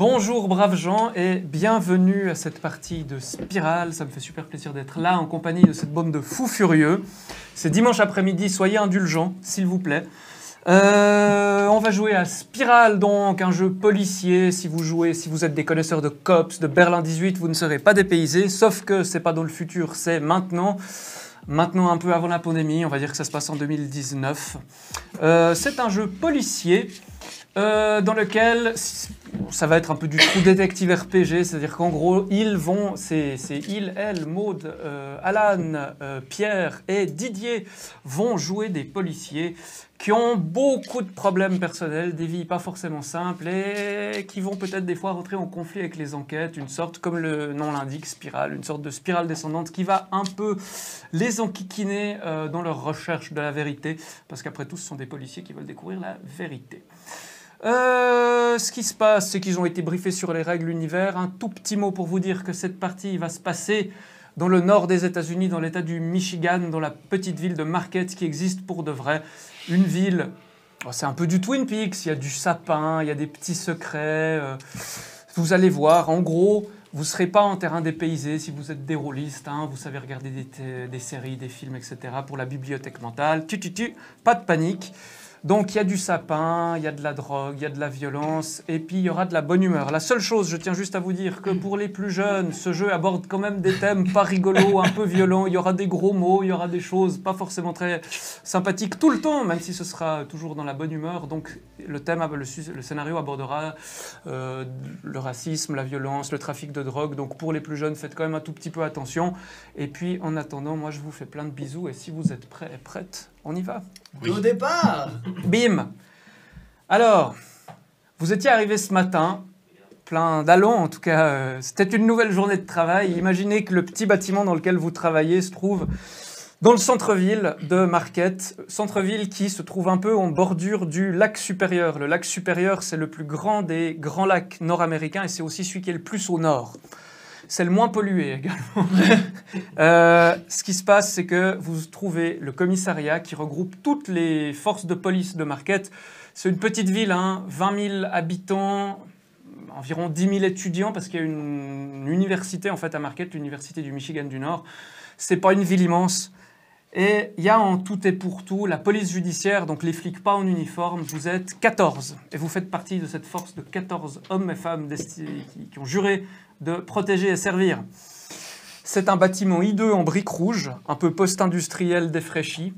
Bonjour braves gens et bienvenue à cette partie de Spirale. Ça me fait super plaisir d'être là en compagnie de cette bande de fous furieux. C'est dimanche après-midi, soyez indulgents s'il vous plaît. On va jouer à Spirale, donc un jeu policier. Si vous êtes des connaisseurs de Cops, de Berlin 18, vous ne serez pas dépaysés. Sauf que c'est pas dans le futur, c'est maintenant. Maintenant, un peu avant la pandémie, on va dire que ça se passe en 2019. C'est un jeu policier dans lequel ça va être un peu du True Detective RPG, c'est-à-dire qu'en gros, c'est il, elle, Maud, Alan, Pierre et Didier vont jouer des policiers qui ont beaucoup de problèmes personnels, des vies pas forcément simples et qui vont peut-être des fois rentrer en conflit avec les enquêtes, une sorte, comme le nom l'indique, spirale, une sorte de spirale descendante qui va un peu les enquiquiner dans leur recherche de la vérité, parce qu'après tout, ce sont des policiers qui veulent découvrir la vérité. Ce qui se passe, c'est qu'ils ont été briefés sur les règles l'univers. Un tout petit mot pour vous dire que cette partie va se passer dans le nord des États-Unis, dans l'État du Michigan, dans la petite ville de Marquette qui existe pour de vrai. Une ville, c'est un peu du Twin Peaks, il y a du sapin, il y a des petits secrets. Vous allez voir, en gros, vous ne serez pas en terrain dépaysé si vous êtes des rôlistes, hein, vous savez regarder des séries, des films, etc. pour la bibliothèque mentale. Pas de panique. Donc il y a du sapin, il y a de la drogue, il y a de la violence, et puis il y aura de la bonne humeur. La seule chose, je tiens juste à vous dire que pour les plus jeunes, ce jeu aborde quand même des thèmes pas rigolos, un peu violents. Il y aura des gros mots, il y aura des choses pas forcément très sympathiques tout le temps, même si ce sera toujours dans la bonne humeur. Donc le scénario abordera le racisme, la violence, le trafic de drogue. Donc pour les plus jeunes, faites quand même un tout petit peu attention. Et puis en attendant, moi je vous fais plein de bisous, et si vous êtes prêts et prêtes, on y va. Oui. Au départ. Bim. Alors, vous étiez arrivé ce matin, plein d'allons en tout cas. C'était une nouvelle journée de travail. Imaginez que le petit bâtiment dans lequel vous travaillez se trouve dans le centre-ville de Marquette. Centre-ville qui se trouve un peu en bordure du lac Supérieur. Le lac Supérieur, c'est le plus grand des grands lacs nord-américains et c'est aussi celui qui est le plus au nord. C'est le moins pollué également. Ce qui se passe, c'est que vous trouvez le commissariat qui regroupe toutes les forces de police de Marquette. C'est une petite ville, hein, 20 000 habitants, environ 10 000 étudiants, parce qu'il y a une université en fait à Marquette, l'université du Michigan du Nord. C'est pas une ville immense. Et il y a en tout et pour tout la police judiciaire, donc les flics pas en uniforme, vous êtes 14. Et vous faites partie de cette force de 14 hommes et femmes qui ont juré de protéger et servir. C'est un bâtiment hideux en briques rouges, un peu post-industriel défraîchi.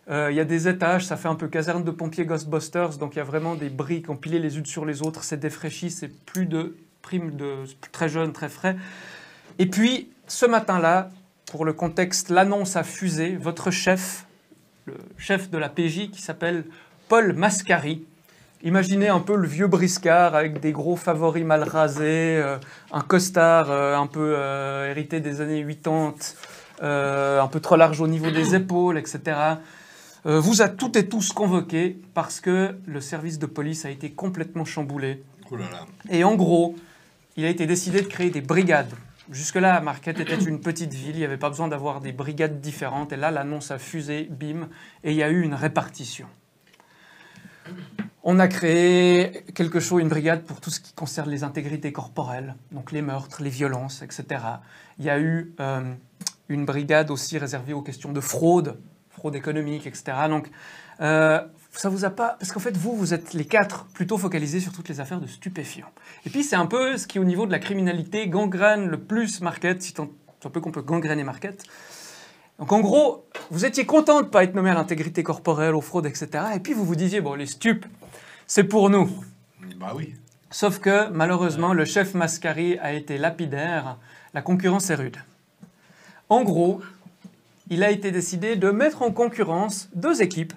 Il y a des étages, ça fait un peu caserne de pompiers Ghostbusters, donc il y a vraiment des briques empilées les unes sur les autres, c'est défraîchi, c'est plus de primes de très jeune, très frais. Et puis, ce matin-là, pour le contexte, l'annonce a fusé, votre chef, le chef de la PJ qui s'appelle Paul Mascari. Imaginez un peu le vieux briscard avec des gros favoris mal rasés, un costard un peu hérité des années 80, un peu trop large au niveau des épaules, etc. Vous a toutes et tous convoqués parce que le service de police a été complètement chamboulé. Oh là là. Et en gros, il a été décidé de créer des brigades. Jusque-là, Marquette était une petite ville, il n'y avait pas besoin d'avoir des brigades différentes. Et là, l'annonce a fusé, bim, et il y a eu une répartition. On a créé quelque chose, une brigade pour tout ce qui concerne les intégrités corporelles, donc les meurtres, les violences, etc. Il y a eu une brigade aussi réservée aux questions de fraude économique, etc. Donc, ça vous a pas... Parce qu'en fait, vous êtes les 4 plutôt focalisés sur toutes les affaires de stupéfiants. Et puis, c'est un peu ce qui, au niveau de la criminalité, gangrène le plus Marquette, c'est un peu qu'on peut gangréner Marquette. Donc en gros, vous étiez content de ne pas être nommé à l'intégrité corporelle, aux fraudes, etc. Et puis vous vous disiez, bon, les stupes, c'est pour nous. Bah oui. Sauf que, malheureusement, le chef Mascari a été lapidaire. La concurrence est rude. En gros, il a été décidé de mettre en concurrence 2 équipes.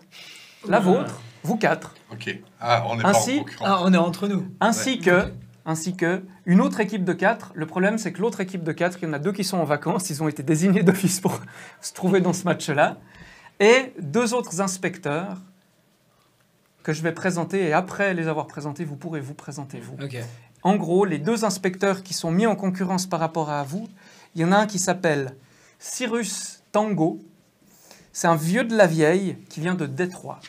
La vôtre, vous 4. Ok. Ah, on n'est pas en concurrence. Ah, on est entre nous. Ainsi que une autre équipe de 4. Le problème, c'est que l'autre équipe de 4, il y en a 2 qui sont en vacances. Ils ont été désignés d'office pour se trouver dans ce match-là. Et 2 autres inspecteurs que je vais présenter. Et après les avoir présentés, vous pourrez vous présenter, vous. Okay. En gros, les 2 inspecteurs qui sont mis en concurrence par rapport à vous, il y en a un qui s'appelle Cyrus Tango. C'est un vieux de la vieille qui vient de Détroit.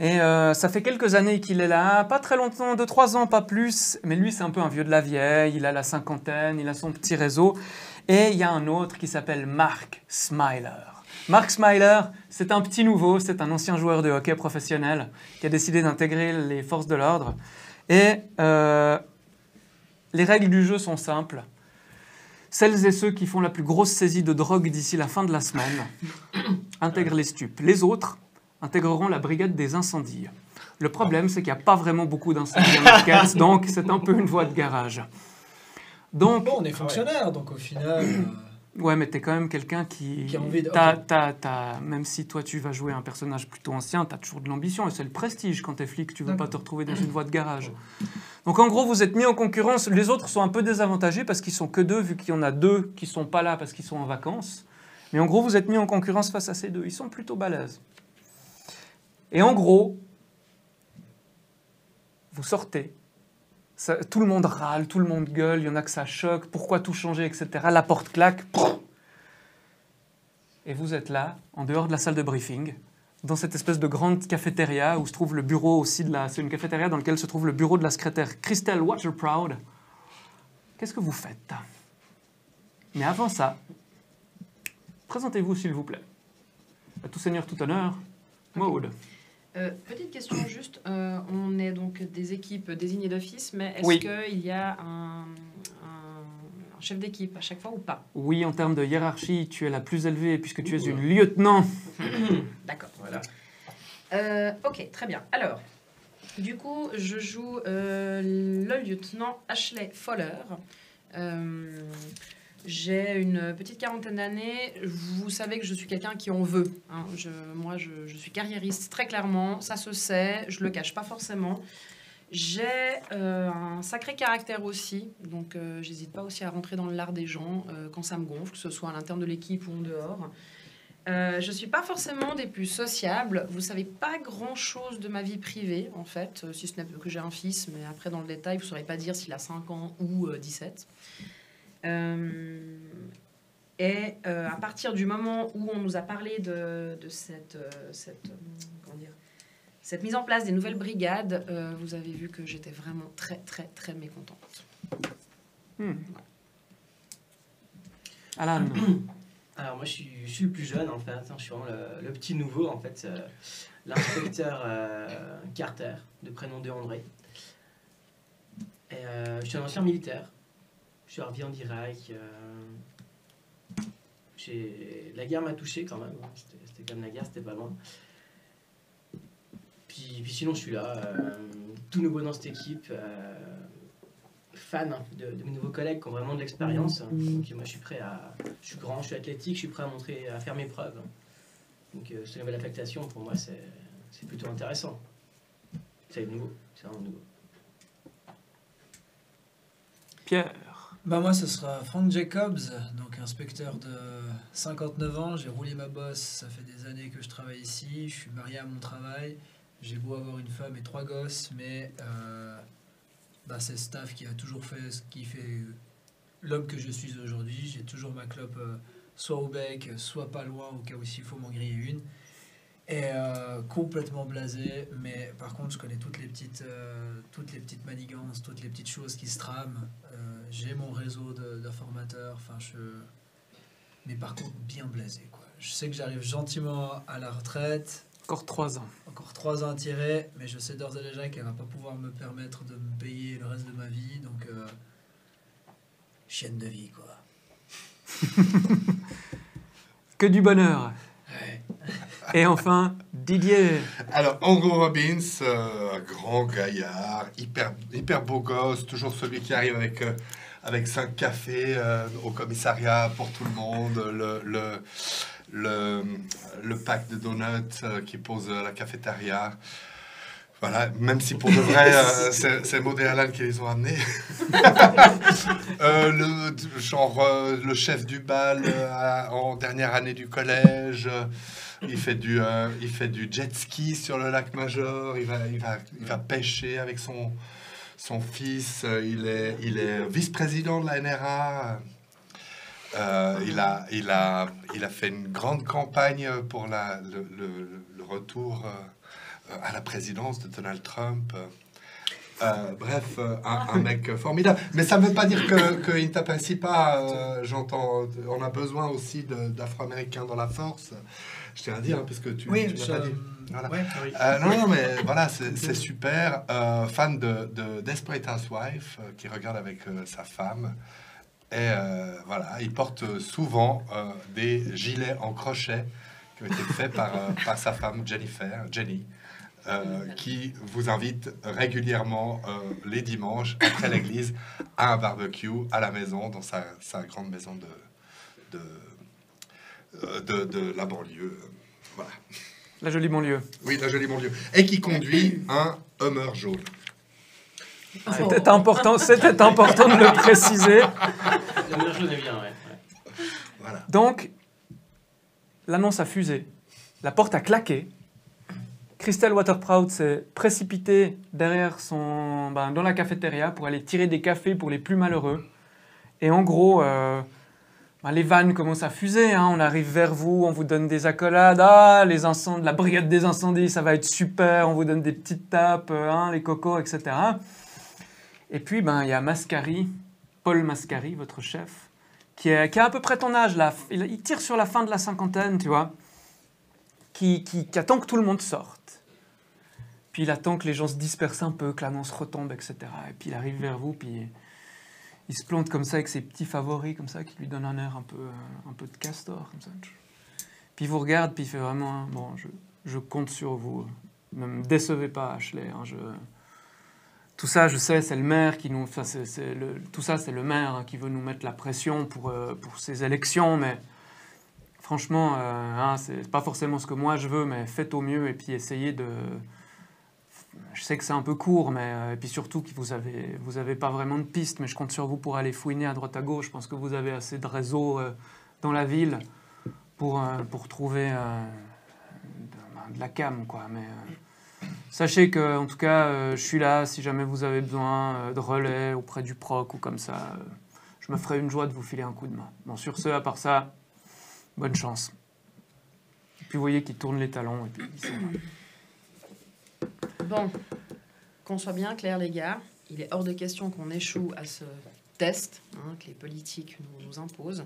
Et ça fait quelques années qu'il est là, pas très longtemps, 2-3 ans, pas plus. Mais lui, c'est un peu un vieux de la vieille, il a la cinquantaine, il a son petit réseau. Et il y a un autre qui s'appelle Mark Smiler. Mark Smiler, c'est un petit nouveau, c'est un ancien joueur de hockey professionnel qui a décidé d'intégrer les forces de l'ordre. Et les règles du jeu sont simples. Celles et ceux qui font la plus grosse saisie de drogue d'ici la fin de la semaine intègrent les stupes. Les autres intégreront la brigade des incendies. Le problème, c'est qu'il n'y a pas vraiment beaucoup d'incendies en Marquette, donc c'est un peu une voie de garage. Donc, Bon, on est fonctionnaire, donc au final... ouais, mais t'es quand même quelqu'un qui a envie de... même si toi, tu vas jouer un personnage plutôt ancien, t'as toujours de l'ambition, et c'est le prestige quand t'es flic, tu veux pas te retrouver dans une voie de garage. Donc en gros, vous êtes mis en concurrence, les autres sont un peu désavantagés parce qu'ils sont que deux, vu qu'il y en a deux qui sont pas là parce qu'ils sont en vacances. Mais en gros, vous êtes mis en concurrence face à ces deux, ils sont plutôt balèzes. Et en gros, vous sortez, tout le monde râle, tout le monde gueule, il y en a que ça choque, pourquoi tout changer, etc. La porte claque, et vous êtes là, en dehors de la salle de briefing, dans cette espèce de grande cafétéria où se trouve le bureau aussi de la... C'est une cafétéria dans laquelle se trouve le bureau de la secrétaire Christelle Waterproud. Qu'est-ce que vous faites? Mais avant ça, présentez-vous s'il vous plaît. À tout seigneur, tout honneur, Maud. Petite question juste, on est donc des équipes désignées d'office, mais est-ce Oui. qu'il y a un chef d'équipe à chaque fois ou pas? Oui, en termes de hiérarchie, tu es la plus élevée puisque tu es une lieutenant. D'accord. Voilà. Ok, très bien. Alors, du coup, je joue le lieutenant Ashley Fowler. J'ai une petite quarantaine d'années. Vous savez que je suis quelqu'un qui en veut. Hein. Moi, je suis carriériste, très clairement. Ça se sait. Je le cache pas forcément. J'ai un sacré caractère aussi. Donc, j'hésite pas aussi à rentrer dans le lard des gens quand ça me gonfle, que ce soit à l'intérieur de l'équipe ou en dehors. Je suis pas forcément des plus sociables. Vous savez pas grand-chose de ma vie privée, en fait, si ce n'est que j'ai un fils. Mais après, dans le détail, vous saurez pas dire s'il a 5 ans ou 17. À partir du moment où on nous a parlé de cette mise en place des nouvelles brigades, vous avez vu que j'étais vraiment très, très, très mécontente. Voilà. Alan. Alors moi je suis le plus jeune en fait, je suis vraiment le petit nouveau en fait, l'inspecteur Carter, de prénom de André. Et je suis un ancien militaire, je suis arrivé en Irak, la guerre m'a touché quand même, c'était comme la guerre, c'était pas loin. Puis sinon je suis là, tout nouveau dans cette équipe, fan de mes nouveaux collègues qui ont vraiment de l'expérience. Donc moi je suis grand, je suis athlétique, je suis prêt à faire mes preuves. Donc cette nouvelle affectation pour moi c'est plutôt intéressant. C'est nouveau, c'est vraiment nouveau. Pierre. Bah moi ce sera Frank Jacobs, donc inspecteur de 59 ans, j'ai roulé ma bosse, ça fait des années que je travaille ici, je suis marié à mon travail, j'ai beau avoir une femme et 3 gosses, mais c'est le staff qui a toujours fait ce qui fait l'homme que je suis aujourd'hui. J'ai toujours ma clope soit au bec, soit pas loin au cas où s'il faut m'en griller une. Et complètement blasé, mais par contre je connais toutes les petites manigances, toutes les petites choses qui se trament. J'ai mon réseau d'informateurs, mais par contre bien blasé, quoi. Je sais que j'arrive gentiment à la retraite. Encore 3 ans. Encore 3 ans à tirer, mais je sais d'ores et déjà qu'elle va pas pouvoir me permettre de me payer le reste de ma vie, donc chienne de vie, quoi. Que du bonheur. Ouais. Et enfin, Didier. Alors, Hugo Robbins, un grand gaillard, hyper beau gosse, toujours celui qui arrive avec 5 cafés au commissariat pour tout le monde, le pack de donuts qui pose à la cafétéria. Voilà, même si pour de vrai, c'est Maud et Alan qui les ont amenés. Le chef du bal en dernière année du collège, il fait du jet ski sur le lac Major, il va pêcher avec son fils, il est vice-président de la NRA. Il a fait une grande campagne pour le retour à la présidence de Donald Trump. Bref, un mec formidable. Mais ça ne veut pas dire qu'il ne t'apprécie pas. J'entends, on a besoin aussi d'Afro-Américains dans la force. Je tiens à dire, puisque tu Oui, l'as pas dit. Voilà. Ouais. Oui. Non, mais voilà, c'est super. Fan de Desperate Housewives, qui regarde avec sa femme. Et voilà, il porte souvent des gilets en crochet qui ont été faits par sa femme Jenny. Qui vous invite régulièrement les dimanches après l'église à un barbecue à la maison, dans sa grande maison de la banlieue. Voilà. La jolie banlieue. Oui, la jolie banlieue. Et qui conduit un Hummer jaune. C'était important de le préciser. Le mur jaune est bien, ouais. Voilà. Donc, l'annonce a fusé. La porte a claqué. Christelle Waterprout s'est précipitée derrière dans la cafétéria pour aller tirer des cafés pour les plus malheureux. Et en gros, les vannes commencent à fuser. Hein. On arrive vers vous, on vous donne des accolades. Ah, la brigade des incendies, ça va être super. On vous donne des petites tapes, les cocos, etc. Et puis, il y a Mascari, Paul Mascari, votre chef, qui a à peu près ton âge. Là. Il tire sur la fin de la cinquantaine, tu vois, qui attend que tout le monde sorte. Puis il attend que les gens se dispersent un peu, que l'annonce retombe, etc. Et puis il arrive vers vous, puis il se plante comme ça avec ses petits favoris, comme ça, qui lui donnent un air un peu de castor, comme ça. Puis il vous regarde, puis il fait vraiment, bon, je compte sur vous. Ne me décevez pas, Ashley. Hein, tout ça, je sais, c'est le maire qui nous... Enfin, tout ça, c'est le maire qui veut nous mettre la pression pour ces élections, mais franchement, c'est pas forcément ce que moi je veux, mais faites au mieux et puis essayez de... Je sais que c'est un peu court, mais et puis surtout que vous avez pas vraiment de piste, mais je compte sur vous pour aller fouiner à droite à gauche. Je pense que vous avez assez de réseaux dans la ville pour trouver de la cam, quoi. Mais sachez que, en tout cas, je suis là si jamais vous avez besoin de relais auprès du proc ou comme ça. Je me ferai une joie de vous filer un coup de main. Bon, sur ce, à part ça, bonne chance. Et puis vous voyez qu'il tourne les talons et puis il s'en va. Bon, qu'on soit bien clair, les gars, il est hors de question qu'on échoue à ce test que les politiques nous imposent.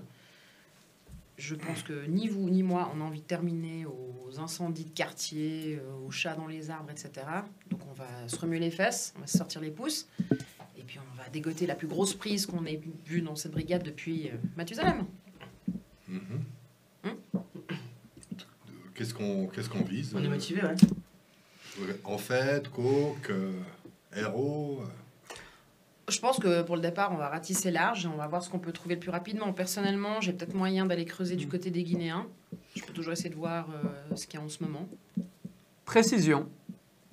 Je pense que ni vous ni moi, on a envie de terminer aux incendies de quartier, aux chats dans les arbres, etc. Donc on va se remuer les fesses, on va se sortir les pouces, et puis on va dégoter la plus grosse prise qu'on ait vue dans cette brigade depuis Mathusalem. Qu'est-ce qu'on vise? On est motivé, ouais. En fait, coke, héros. Je pense que pour le départ, on va ratisser large et on va voir ce qu'on peut trouver le plus rapidement. Personnellement, j'ai peut-être moyen d'aller creuser du côté des Guinéens. Je peux toujours essayer de voir ce qu'il y a en ce moment. Précision.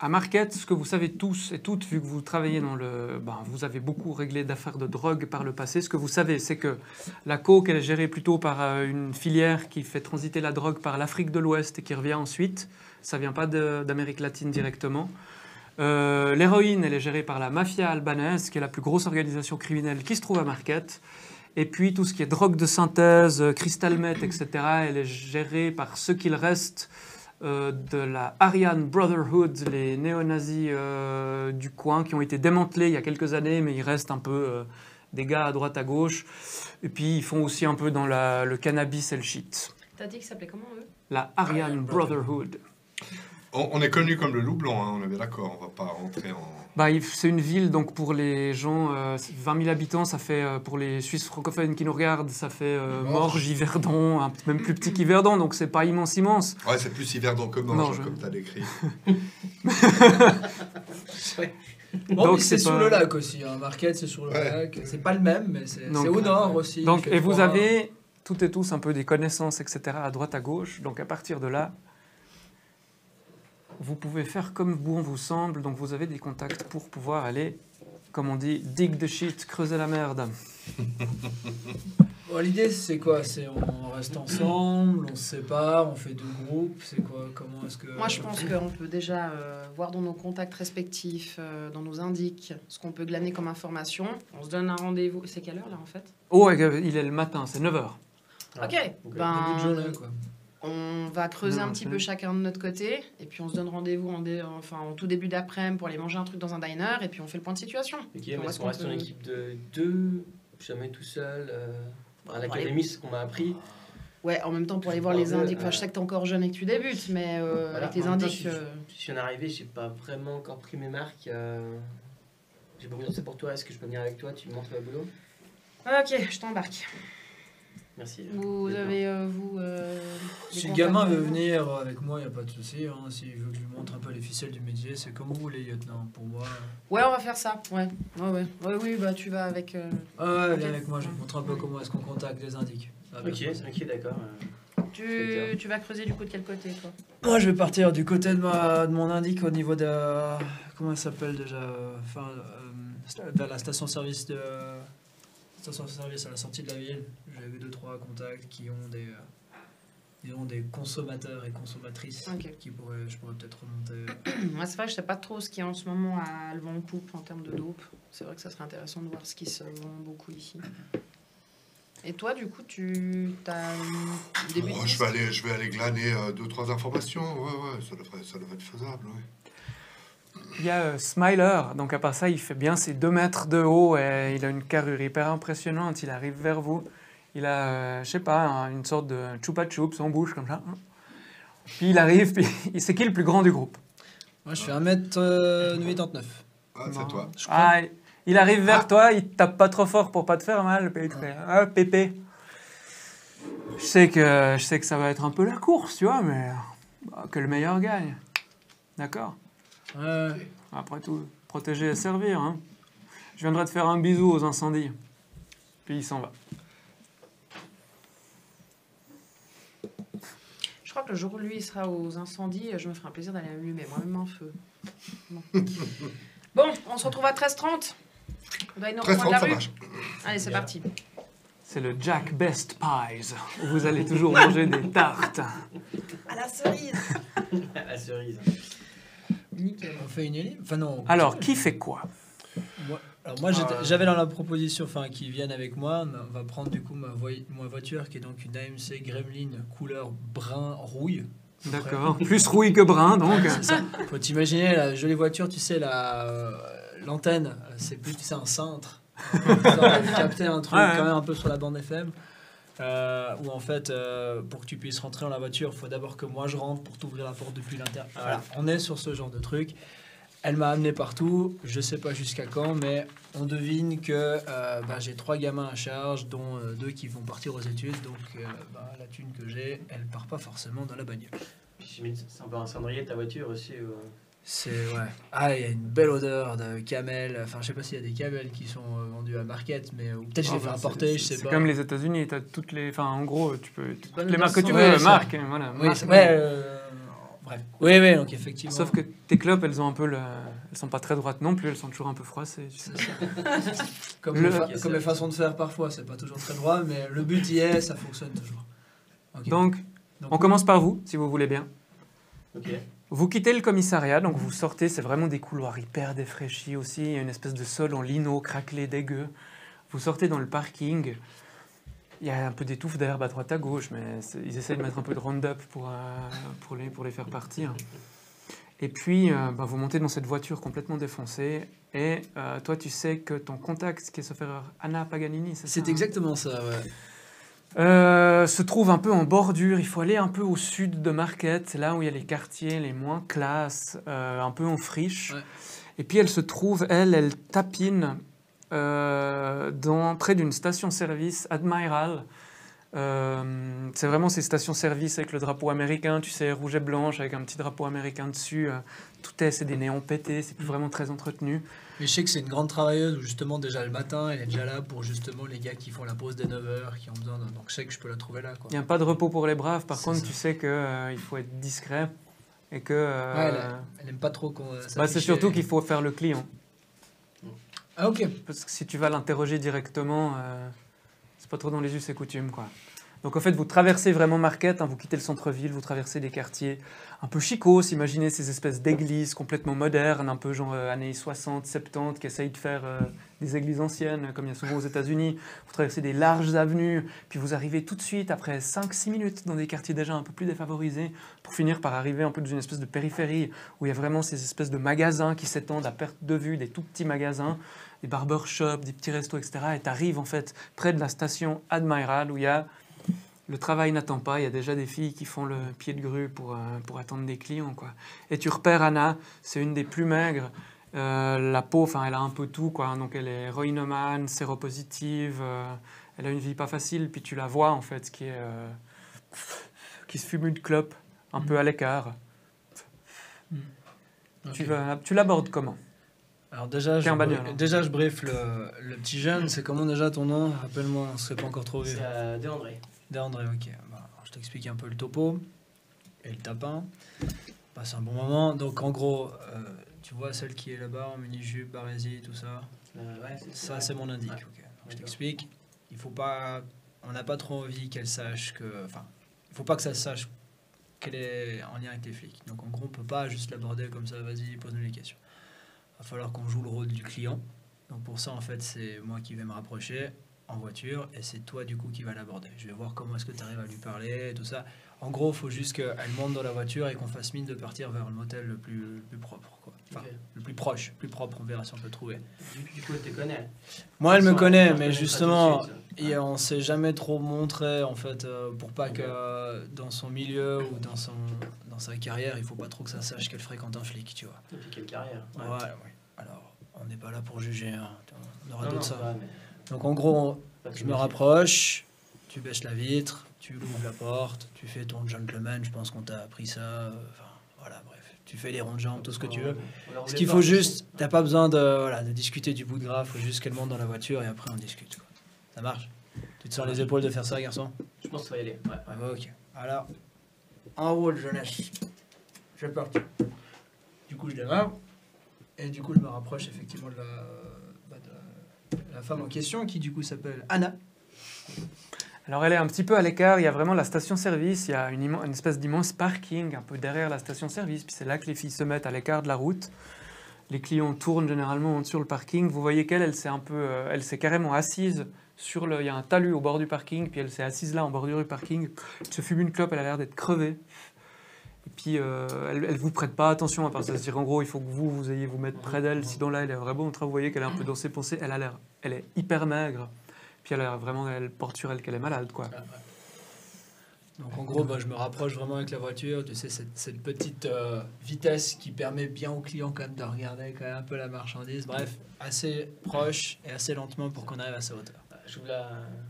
À Marquette, ce que vous savez tous et toutes, vu que vous travaillez dans le... vous avez beaucoup réglé d'affaires de drogue par le passé, ce que vous savez, c'est que la coke, elle est gérée plutôt par une filière qui fait transiter la drogue par l'Afrique de l'Ouest et qui revient ensuite. Ça ne vient pas d'Amérique latine directement. L'héroïne, elle est gérée par la mafia albanaise, qui est la plus grosse organisation criminelle qui se trouve à Marquette. Et puis, tout ce qui est drogue de synthèse, crystal meth, etc., elle est gérée par ce qu'il reste de la Aryan Brotherhood, les néo-nazis du coin, qui ont été démantelés il y a quelques années, mais il reste un peu des gars à droite, à gauche. Et puis, ils font aussi un peu dans le cannabis et le shit. T'as dit que ça s'appelait comment, eux? La Aryan Brotherhood. On est connu comme le loup blanc, hein, on est bien d'accord, on va pas rentrer en... C'est une ville, donc pour les gens, 20 000 habitants, ça fait, pour les Suisses francophones qui nous regardent, ça fait Morges, Yverdon, même plus petit qu'Yverdon, donc c'est pas immense. Ouais, c'est plus Yverdon que Morges, comme tu as décrit. Bon, Donc, c'est c'est sur pas- le lac aussi, hein. Marquette, c'est sur le lac. C'est pas le même, mais c'est Donc, au nord aussi. Donc, il fait et vous froid. avez toutes et tous un peu des connaissances, etc., à droite, à gauche. Donc à partir de là, vous pouvez faire comme bon vous semble. Donc vous avez des contacts pour pouvoir aller, comme on dit, dig the shit, creuser la merde. Bon, l'idée, c'est quoi? C'est on reste ensemble, on se sépare, on fait deux groupes. C'est quoi? Comment est-ce que... Moi, je pense qu'on peut déjà voir dans nos contacts respectifs, dans nos indices, ce qu'on peut glaner comme information. On se donne un rendez-vous. C'est quelle heure, là, en fait? Oh, il est le matin, c'est 9h. Ok. Donc, Début de journée, quoi. On va creuser Non, un petit c'est- peu chacun de notre côté, et puis on se donne rendez-vous en tout début d'après-midi pour aller manger un truc dans un diner, et puis on fait le point de situation. Ok, On mais voit est-ce ce qu'on qu'on reste peut- une équipe de 2, jamais tout seul à l'académie, c'est ce qu'on m'a appris. Ouais, en même temps pour aller voir Un les peu, indices. Enfin, je sais que t'es encore jeune et que tu débutes, mais Voilà, avec les en même temps, indices. Je suis en arrivée, j'ai pas vraiment encore pris mes marques. J'ai pas besoin de ça pour toi, est-ce que je peux venir avec toi, tu me montres le boulot? Ok, je t'embarque. Merci. Vous D'accord. avez, Si des le gamin contacts veut avec venir avec moi, il n'y a pas de souci. Hein. S'il veut que je lui montre un peu les ficelles du métier, c'est comme vous, les lieutenants. Pour moi. Ouais, on va faire ça. Ouais. Oui, bah tu vas avec. Ah ouais, Ok. viens avec moi, je vais te montrer un peu comment est-ce qu'on contacte les indiques. Ah, Ok, ok, d'accord. Tu vas creuser du coup de quel côté, toi? Moi, je vais partir du côté de mon indique au niveau de. Comment elle s'appelle déjà vers la station-service de. Station-service à la sortie de la ville. J'ai 2-3 contacts qui ont des consommateurs et consommatrices Ok. je pourrais peut-être remonter. Moi, c'est vrai que je sais pas trop ce qu'il y a en ce moment à le vent en poupe en termes de dope. C'est vrai que ça serait intéressant de voir ce qui se vend beaucoup ici. Et toi, du coup, tu as un début de Oh, piste je vais aller glaner 2-3 informations. Ouais, ça devrait être faisable. Ouais. Il y a Smiler, donc à part ça, il fait bien ses 2 mètres de haut et il a une carrure hyper impressionnante. Il arrive vers vous. Il a, je sais pas, une sorte de chupa chups en bouche comme ça. Puis il arrive, puis c'est qui le plus grand du groupe? Moi, je fais 1m89. Ah, c'est toi. Je crois. Ah, il arrive vers Ah. toi, il te tape pas trop fort pour pas te faire mal. Puis il te fait, ah, Pépé. Je sais que ça va être un peu la course, tu vois, mais bah, que le meilleur gagne. D'accord? Ouais. Après tout, protéger et servir. Hein. Je viendrai te faire un bisou aux incendies. Puis il s'en va. Je crois que le jour où lui il sera aux incendies, je me ferai un plaisir d'aller allumer moi-même un feu. Bon, on se retrouve à 13h30. On doit être au Très coin de fort, la ça rue. marche. Allez, c'est parti. C'est le Jack Best Pies, où vous allez toujours manger des tartes. À la cerise. La cerise. Nickel. On fait une élite. Enfin non. Alors, qui fait quoi? Moi, j'avais dans la proposition, qu'ils viennent avec moi. On va prendre du coup ma voiture qui est donc une AMC Gremlin couleur brun rouille. D'accord. Plus rouille que brun, donc. C'est ça. Faut t'imaginer la jolie voiture, tu sais, l'antenne, c'est plus un cintre. Capter un truc Ouais. quand même un peu sur la bande FM. Où en fait, pour que tu puisses rentrer dans la voiture, il faut d'abord que moi je rentre pour t'ouvrir la porte depuis l'intérieur. Voilà, on est sur ce genre de truc. Elle m'a amené partout, je sais pas jusqu'à quand, mais on devine que j'ai 3 gamins à charge, dont 2 qui vont partir aux études, donc la thune que j'ai, elle part pas forcément dans la bagnole. J'imagine c'est un peu un cendrier de ta voiture aussi. C'est ouais. Ah, il y a une belle odeur de camel. Enfin, je sais pas s'il y a des camels qui sont vendus à Market, mais ou peut-être je les fais importer, je sais C'est pas. comme les États-unis, t'as toutes les. Enfin, en gros, tu peux. Toutes bonne les marques que tu odeur. veux, Ouais, ça- marques, voilà. Oui, marques. c'est bref. Oui, donc effectivement. Sauf que tes clopes, elles ont un peu le. Elles sont pas très droites non plus, elles sont toujours un peu froissées. tu sais. C'est ça. Comme, Le- comme les façons de faire parfois, c'est pas toujours très droit, mais le but y est, ça fonctionne toujours. Ok. Donc, on commence par vous, si vous voulez bien. Ok. Vous quittez le commissariat, donc vous sortez, c'est vraiment des couloirs hyper défraîchis aussi, il y a une espèce de sol en lino craquelé dégueu. Vous sortez dans le parking, il y a un peu d'étouffe d'herbe à droite à gauche, mais ils essayent de mettre un peu de Roundup pour les faire partir. Et puis, vous montez dans cette voiture complètement défoncée, et toi tu sais que ton contact, qui est sauf erreur, Anna Paganini, c'est ça, C'est hein exactement ça, ouais. se trouve un peu en bordure, il faut aller un peu au sud de Market, c'est là où il y a les quartiers les moins classes, un peu en friche. Ouais. Et puis elle se trouve, elle tapine près d'une station-service Admiral. C'est vraiment ces stations-service avec le drapeau américain, tu sais, rouge et blanche, avec un petit drapeau américain dessus. C'est des néons pétés, c'est plus vraiment très entretenu. Mais je sais que c'est une grande travailleuse où justement déjà le matin, elle est déjà là pour justement les gars qui font la pause des 9h, qui ont besoin de... Donc je sais que je peux la trouver là, quoi. Il n'y a pas de repos pour les braves, par C'est contre ça. tu sais qu'il faut être discret. Et que, Ouais, elle aime pas trop qu'on c'est s'affiche. surtout qu'il faut faire le client. Ah ok. Parce que si tu vas l'interroger directement, c'est pas trop dans les us et coutumes, quoi. Donc en fait, vous traversez vraiment Marquette, hein, vous quittez le centre-ville, vous traversez des quartiers un peu chicos, imaginez ces espèces d'églises complètement modernes, un peu genre années 60, 70, qui essayent de faire des églises anciennes, comme il y a souvent aux États-Unis. Vous traversez des larges avenues, puis vous arrivez tout de suite, après 5-6 minutes, dans des quartiers déjà un peu plus défavorisés, pour finir par arriver un peu dans une espèce de périphérie, où il y a vraiment ces espèces de magasins qui s'étendent à perte de vue, des tout petits magasins, des barbershops, des petits restos, etc. Et tu arrives en fait près de la station Admiral, où il y a... Le travail n'attend pas, il y a déjà des filles qui font le pied de grue pour attendre des clients, quoi. Et tu repères Anna, c'est une des plus maigres. La peau, enfin, elle a un peu tout, quoi. Donc elle est héroïnomane, séropositive, elle a une vie pas facile. Puis tu la vois, en fait, qui se fume une clope, un peu à l'écart. Ok. Tu l'abordes comment? Alors déjà, T'es en bagnole, hein. je briefe le petit jeune. C'est comment déjà ton nom? Rappelle-moi, on ne s'est pas encore trop vu. C'est Déandré. André, ok. Bah, alors, je t'explique un peu le topo et le tapin. On passe un bon moment. Donc en gros, tu vois celle qui est là-bas en mini-jupe, barésie, tout ça. Ouais, Ça, c'est mon indique. Ouais. Ok. Donc, je t'explique. Il faut pas. On n'a pas trop envie qu'elle sache que. Enfin, il faut pas que ça sache qu'elle est en lien avec les flics. Donc en gros, on peut pas juste l'aborder comme ça. Vas-y, pose-nous les questions. Va falloir qu'on joue le rôle du client. Donc pour ça, en fait, c'est moi qui vais me rapprocher en voiture et c'est toi du coup qui va l'aborder. Je vais voir comment est-ce que tu arrives à lui parler, tout ça. En gros, il faut juste qu'elle monte dans la voiture et qu'on fasse mine de partir vers le motel le plus propre, quoi. Enfin, Ok. le plus proche, on verra si on peut le trouver. Du coup, elle te connaît. Moi, elle me Sans- connaît, sans mais connaître justement, tout de suite. et on s'est jamais trop montré en fait pour pas Ok. que dans son milieu ou dans sa carrière, il faut pas trop que ça sache qu'elle fréquente un flic, tu vois. Et puis quelle carrière. Ouais, ouais. Alors, on n'est pas là pour juger, hein. On aura Non, non, d'autres ça. ça va, mais Donc en gros, pas de je me métier. rapproche, tu baisses la vitre, tu ouvres la porte, tu fais ton gentleman, je pense qu'on t'a appris ça. Enfin, voilà, bref. Tu fais les ronds de jambes, tout ce que tu veux. On leur Ce voulait qu'il pas. faut juste, t'as pas besoin de discuter du bout de gras, faut juste qu'elle monte dans la voiture et après on discute, quoi. Ça marche? Tu te sors les épaules de faire ça, garçon? Je pense qu'il faut y aller. Ouais, ouais. Ok. Alors, en route, jeunesse. Je vais partir. Du coup, je démarre. Et du coup, je me rapproche effectivement de la femme en question qui, du coup, s'appelle Anna. Alors elle est un petit peu à l'écart, il y a vraiment la station-service, il y a une espèce d'immense parking un peu derrière la station-service, puis c'est là que les filles se mettent à l'écart de la route. Les clients tournent généralement sur le parking. Vous voyez qu'elle, elle s'est carrément assise il y a un talus au bord du parking, puis elle s'est assise là en bordure du parking. Elle se fume une clope, elle a l'air d'être crevée. Et puis elle vous prête pas attention à part ça. C'est-à-dire en gros, il faut que vous ayez vous mettre près d'elle. Sinon là, elle est vraiment en train, vous voyez qu'elle est un peu dans ses pensées. Elle est hyper maigre. Puis elle porte sur elle qu'elle est malade, quoi. Donc en gros, je me rapproche vraiment avec la voiture. Tu sais, cette petite vitesse qui permet bien au client quand même de regarder quand même un peu la marchandise. Bref, assez proche et assez lentement pour qu'on arrive à sa hauteur. J'ouvre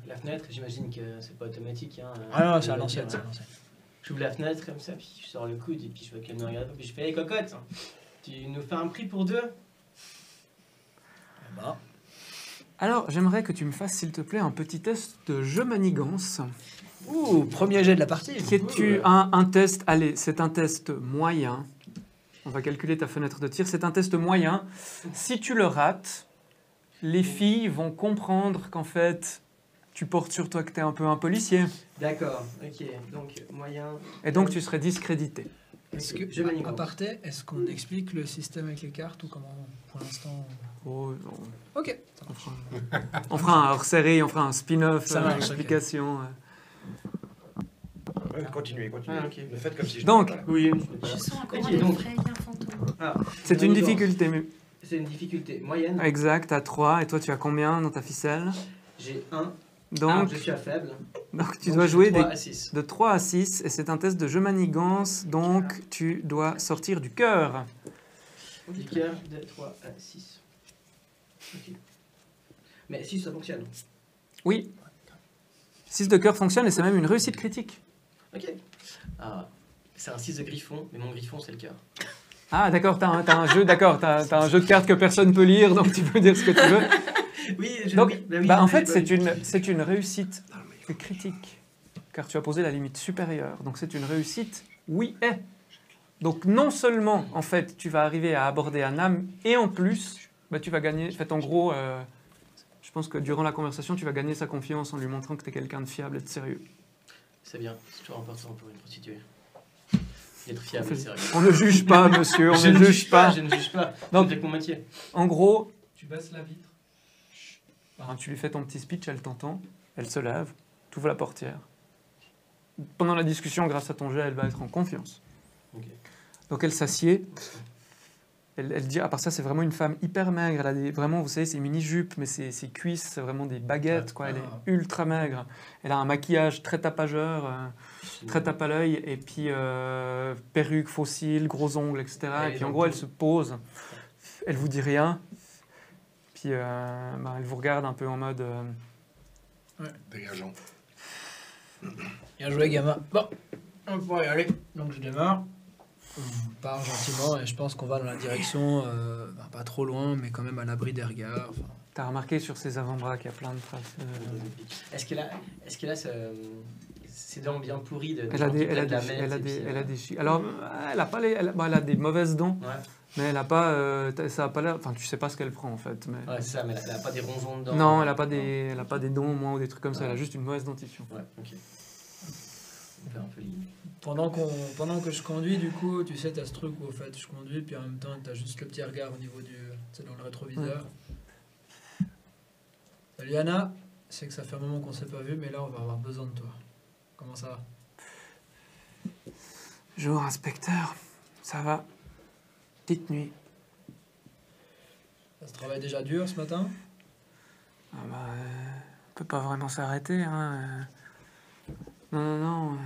la fenêtre, j'imagine que c'est pas automatique. Hein, Ah non, c'est à l'ancienne, c'est à l'ancienne. J'ouvre la fenêtre comme ça, puis je sors le coude, et puis je vois qu'elle me regarde, puis je fais hey, cocotte, tu nous fais un prix pour deux? Eh ben, Alors, j'aimerais que tu me fasses, s'il te plaît, un petit test de jeu manigance. ouh, premier jet de la partie. Un test, allez, c'est un test moyen. On va calculer ta fenêtre de tir. C'est un test moyen. Si tu le rates, les filles vont comprendre qu'en fait, tu portes sur toi que tu es un peu un policier. D'accord, ok, donc moyen. Et donc, tu serais discrédité. Est-ce que, Je manigance. à parté, est-ce qu'on explique le système avec les cartes ou comment pour l'instant? Oh, non. Ok. On fera un hors-série, on fera un spin-off, Ça marche, explication. Continuez. Ah, ok. Ne faites comme si je Donc, n'étais pas là. Oui, je n'ai pas Je là. sens encore Ok, des donc. frais, il y a un fantôme. Ah, C'est une manigance. difficulté. C'est une difficulté moyenne. Exact, à 3. Et toi, tu as combien dans ta ficelle? J'ai 1. Donc, je suis à faible. tu Donc, dois je jouer suis 3 à 6. de 3 à 6. Et c'est un test de jeu manigance. Donc, tu dois sortir du cœur. Du cœur de 3 à 6. Ok. Mais 6 ça fonctionne. Oui. 6 de cœur fonctionne et c'est même une réussite critique. Ok. Ah, c'est un 6 de griffon, mais mon griffon c'est le cœur. Ah, d'accord, t'as un jeu, t'as un jeu de cartes que personne peut lire, donc tu peux dire ce que tu veux. Oui, Donc, oui, en fait, c'est une réussite critique, car tu as posé la limite supérieure. Donc, c'est une réussite oui et. Donc, non seulement, en fait, tu vas arriver à aborder un âme, et en plus, tu vas gagner. En fait, en gros, je pense que durant la conversation, tu vas gagner sa confiance en lui montrant que tu es quelqu'un de fiable et de sérieux. C'est bien, c'est toujours important pour une prostituée. D'être fiable, On fait- c'est vrai. On ne juge pas, monsieur, on Je ne ne juge pas. Je ne juge pas. Donc- C'est avec mon métier. En gros, Tu baisses la vitre. tu lui fais ton petit speech, elle t'entend, elle se lève, tu ouvres la portière. Pendant la discussion, grâce à ton jet, elle va être en confiance. Ok. Donc elle s'assied. Elle dit, à part ça, c'est vraiment une femme hyper maigre. Elle a vraiment, vous savez, c'est une mini-jupe, mais ses cuisses, c'est vraiment des baguettes, quoi. Elle est ultra maigre. Elle a un maquillage très tapageur, très tape à l'œil, et puis perruque, faux cils, gros ongles, etc. Elle Et est puis en dans gros, tout. elle se pose. Elle vous dit rien. Puis elle vous regarde un peu en mode... Dégageons. Bien joué, gamin. Bon, on va y aller. Donc je démarre. On part gentiment et je pense qu'on va dans la direction, pas trop loin, mais quand même à l'abri des regards. Enfin, T'as remarqué sur ses avant-bras qu'il y a plein de traces. Est-ce qu'elle a ses dents bien pourries de Elle a gens qui des, elle a prennent la des, meth elle a et des, puis, elle a des chi- Alors, elle a pas les, elle a des mauvaises dents, Ouais, mais elle a pas, ça a pas l'air. Enfin, tu sais pas ce qu'elle prend en fait. Mais... ouais c'est ça, mais elle a pas des ronzons dedans. Non, elle a pas des dents au moins ou des trucs comme ça. Ouais. Elle a juste une mauvaise dentition. Ouais, ok. On fait un peu libre. pendant que je conduis, du coup, tu sais, t'as ce truc où au fait je conduis, puis en même temps t'as juste le petit regard au niveau du, tu sais, dans le rétroviseur. Salut Anna, je sais que ça fait un moment qu'on s'est pas vu, mais là on va avoir besoin de toi. Comment ça va? Jour, inspecteur. Ça va. Petite nuit. Ça se travaille déjà dur ce matin? Ah bah, on peut pas vraiment s'arrêter. Hein. Non.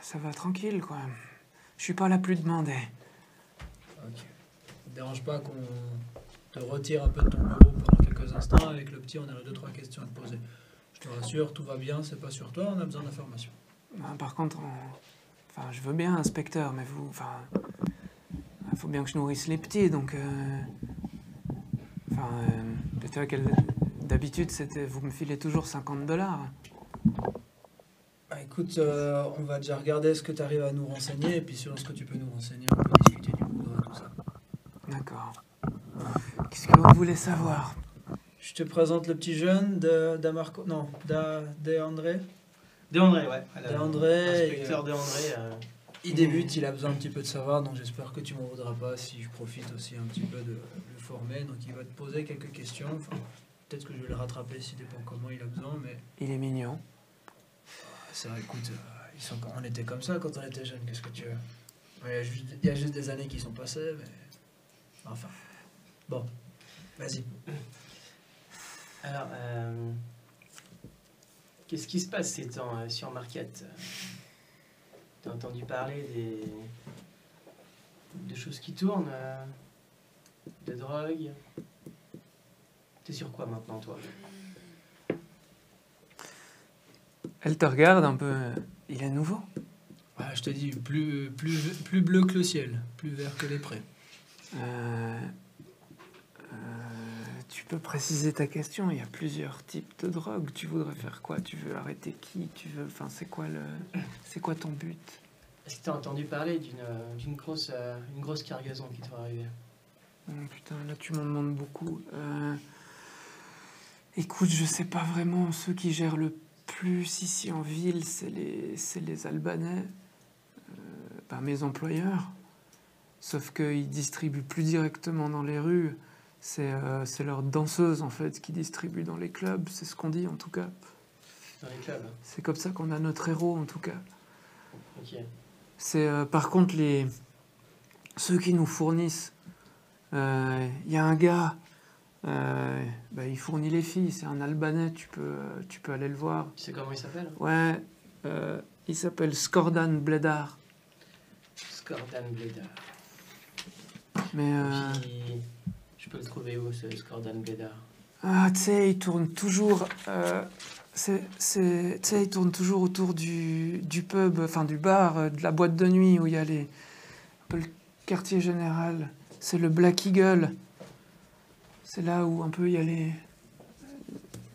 Ça va tranquille, quoi. Je suis pas la plus demandée. Ok. Ça te dérange pas qu'on te retire un peu de ton bureau pendant quelques instants? Avec le petit, on a 2-3 questions à te poser. Je te rassure, tout va bien, c'est pas sur toi, on a besoin d'informations. Par contre, enfin, je veux bien, inspecteur, mais vous... Enfin, il faut bien que je nourrisse les petits, donc... Enfin, d'habitude, c'était... Vous me filez toujours $50. Bah, écoute, on va déjà regarder ce que tu arrives à nous renseigner, et puis selon ce que tu peux nous renseigner, on peut discuter du boulot et tout ça. D'accord. Qu'est-ce que vous voulez savoir? Je te présente le petit jeune d'Amarco... Non, d'André. Déandré, ouais. Déandré, Inspecteur Déandré. Il débute, il a besoin un petit peu de savoir, donc j'espère que tu m'en voudras pas si je profite aussi un petit peu de le former. Donc il va te poser quelques questions. Enfin, peut-être que je vais le rattraper, si dépend comment il a besoin, mais Il est mignon. c'est vrai, écoute, on était comme ça quand on était jeune, qu'est-ce que tu veux? Il y a juste des années qui sont passées, mais... Enfin, bon, vas-y. Alors, qu'est-ce qui se passe ces temps sur Marquette? T'as entendu parler de choses qui tournent, de drogue? T'es sur quoi maintenant, toi? Elle te regarde un peu... Il est nouveau? Ouais, je te dis, plus bleu que le ciel, plus vert que les prés. Tu peux préciser ta question? Il y a plusieurs types de drogue. Tu voudrais faire quoi? Tu veux arrêter qui? Tu veux... Enfin, c'est quoi ton but? Est-ce que t'as entendu parler d'une grosse cargaison qui devrait arriver? Oh, putain, là tu m'en demandes beaucoup. Écoute, je sais pas vraiment. Ceux qui gèrent le plus ici en ville, c'est les Albanais, mes employeurs. Sauf qu'ils distribuent plus directement dans les rues. C'est leurs danseuses en fait qui distribuent dans les clubs. C'est ce qu'on dit en tout cas. Dans les clubs? C'est comme ça qu'on a notre héros en tout cas. Ok. C'est par contre ceux qui nous fournissent. Il y a un gars, il fournit les filles, c'est un Albanais, tu peux aller le voir. Tu sais comment il s'appelle? Ouais, il s'appelle Skordan Bledar. Skordan Bledar. Mais Puis, je peux le trouver où, ce Skordan Bledar? tu sais, il tourne toujours. Tu sais, il tourne toujours autour du pub, enfin du bar, de la boîte de nuit où il y a un peu le quartier général. C'est le Black Eagle. C'est là où un peu il y a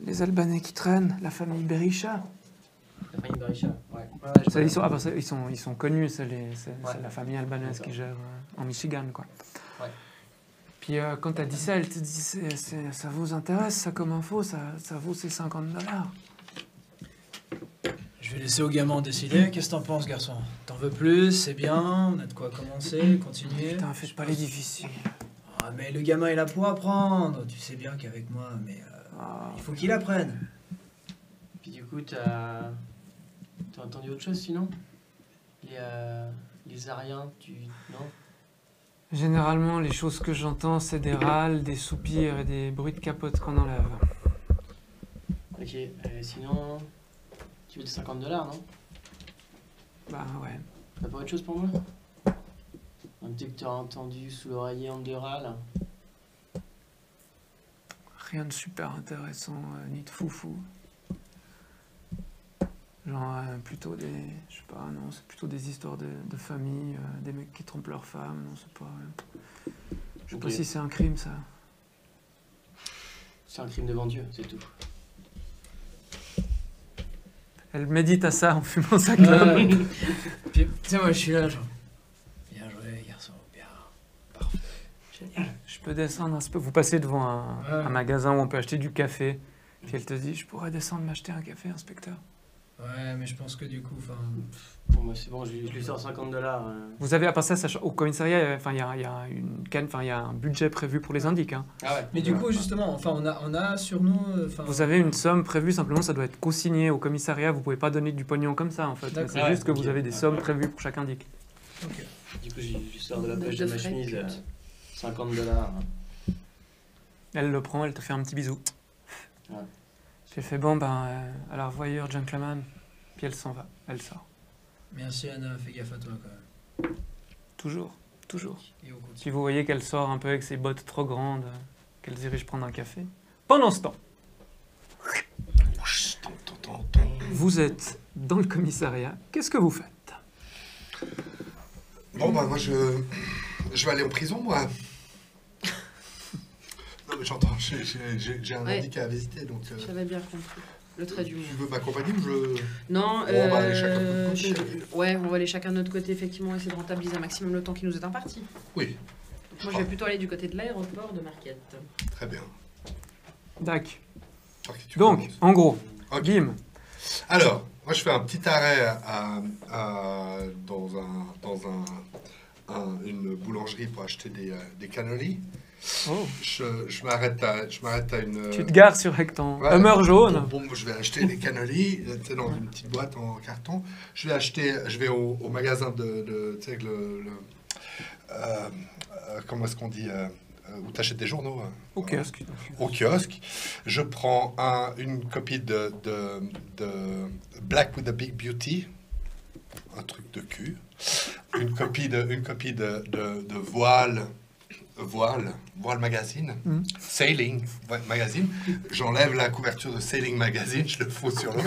les Albanais qui traînent, la famille Berisha. La famille Berisha, ouais. Ça, ils sont connus, c'est la famille albanaise qui gère en Michigan, quoi. Ouais. Puis quand t'as dit ça, elle te dit ça vous intéresse, ça comme info, ça vaut ces $50. Je Je vais laisser au gamin décider. Qu'est-ce que t'en penses, garçon? T'en veux plus? C'est bien. On a de quoi commencer, continuer. Putain, faites pas les difficiles. Ah, mais le gamin, il a pour apprendre. Tu sais bien qu'avec moi, mais Ah. il faut qu'il apprenne. Puis du coup, t'as entendu autre chose sinon? Les Ariens, non? Généralement, les choses que j'entends, c'est des râles, des soupirs et des bruits de capote qu'on enlève. Ok, sinon, tu veux des $50, non? Bah ouais. T'as pas autre chose pour moi? Un petit que tu as entendu sous l'oreiller en deux râles. Rien de super intéressant, ni de foufou. Genre plutôt des... Je sais pas, non, c'est plutôt des histoires de famille, des mecs qui trompent leur femme, non, c'est pas... Je sais Ok. pas si c'est un crime, ça. C'est un crime devant Dieu, c'est tout. Elle médite à ça en fumant sa clope. Puis, tu sais, moi, je suis là, genre. Bien joué, garçon. Bien. Parfait. Génial. Je peux descendre un peu. Vous passez devant un magasin où on peut acheter du café. Puis elle te dit, je pourrais descendre m'acheter un café, inspecteur. Ouais, mais je pense que du coup, enfin. Bon, moi, c'est bon, je lui sors $50. Vous avez à part ça, au commissariat, enfin il y a une canne, enfin il y a un budget prévu pour les indiques. Hein. Ah ouais. Mais du coup, justement, enfin, on a sur nous. Enfin, Vous avez une somme prévue, simplement ça doit être consigné au commissariat. Vous pouvez pas donner du pognon comme ça en fait. D'accord. C'est Ouais, juste que ok. vous avez des sommes prévues pour chaque indique. Ok. Du coup, je sors de la Note poche de de ma frais, chemise écoute. $50. Elle le prend, elle te fait un petit bisou. Ouais. Puis elle fait bon ben à la revoyure gentleman. Puis elle s'en va, elle sort. Merci Anna, fais gaffe à toi quand même. Toujours, toujours. Et on continue. Puis vous voyez qu'elle sort un peu avec ses bottes trop grandes, qu'elle se dirige prendre un café. Pendant ce temps, vous êtes dans le commissariat. Qu'est-ce que vous faites? Bon, bah, moi, je vais aller en prison, moi. Non, mais j'entends, j'ai un Ouais. handicap à visiter, donc... J'avais bien compris. Le trait du tu monde. veux m'accompagner ou je... Non, Bon, on va aller chacun de notre côté. ouais, on va aller chacun de notre côté, effectivement, essayer de rentabiliser un maximum le temps qui nous est imparti. Oui, Donc, moi, je vais plutôt aller du côté de l'aéroport de Marquette. très bien. Dac. Alors, qui tu Donc, commences en gros, Ok. bim. Alors, moi, je fais un petit arrêt dans une boulangerie pour acheter des cannellis. Oh. Je m'arrête à une... Tu te gares sur Hector. Ouais. Hummer jaune. Bon, je vais acheter des cannellis, tu sais, dans une petite boîte en carton. Je vais au magasin tu sais, comment est-ce qu'on dit, où tu achètes des journaux. Au Voilà. kiosque. Au kiosque. Je prends une copie de Black with a Big Beauty, un truc de cul. Une copie de Voile Magazine, Mhm. Sailing Magazine. J'enlève la couverture de Sailing Magazine, je le fous sur l'eau.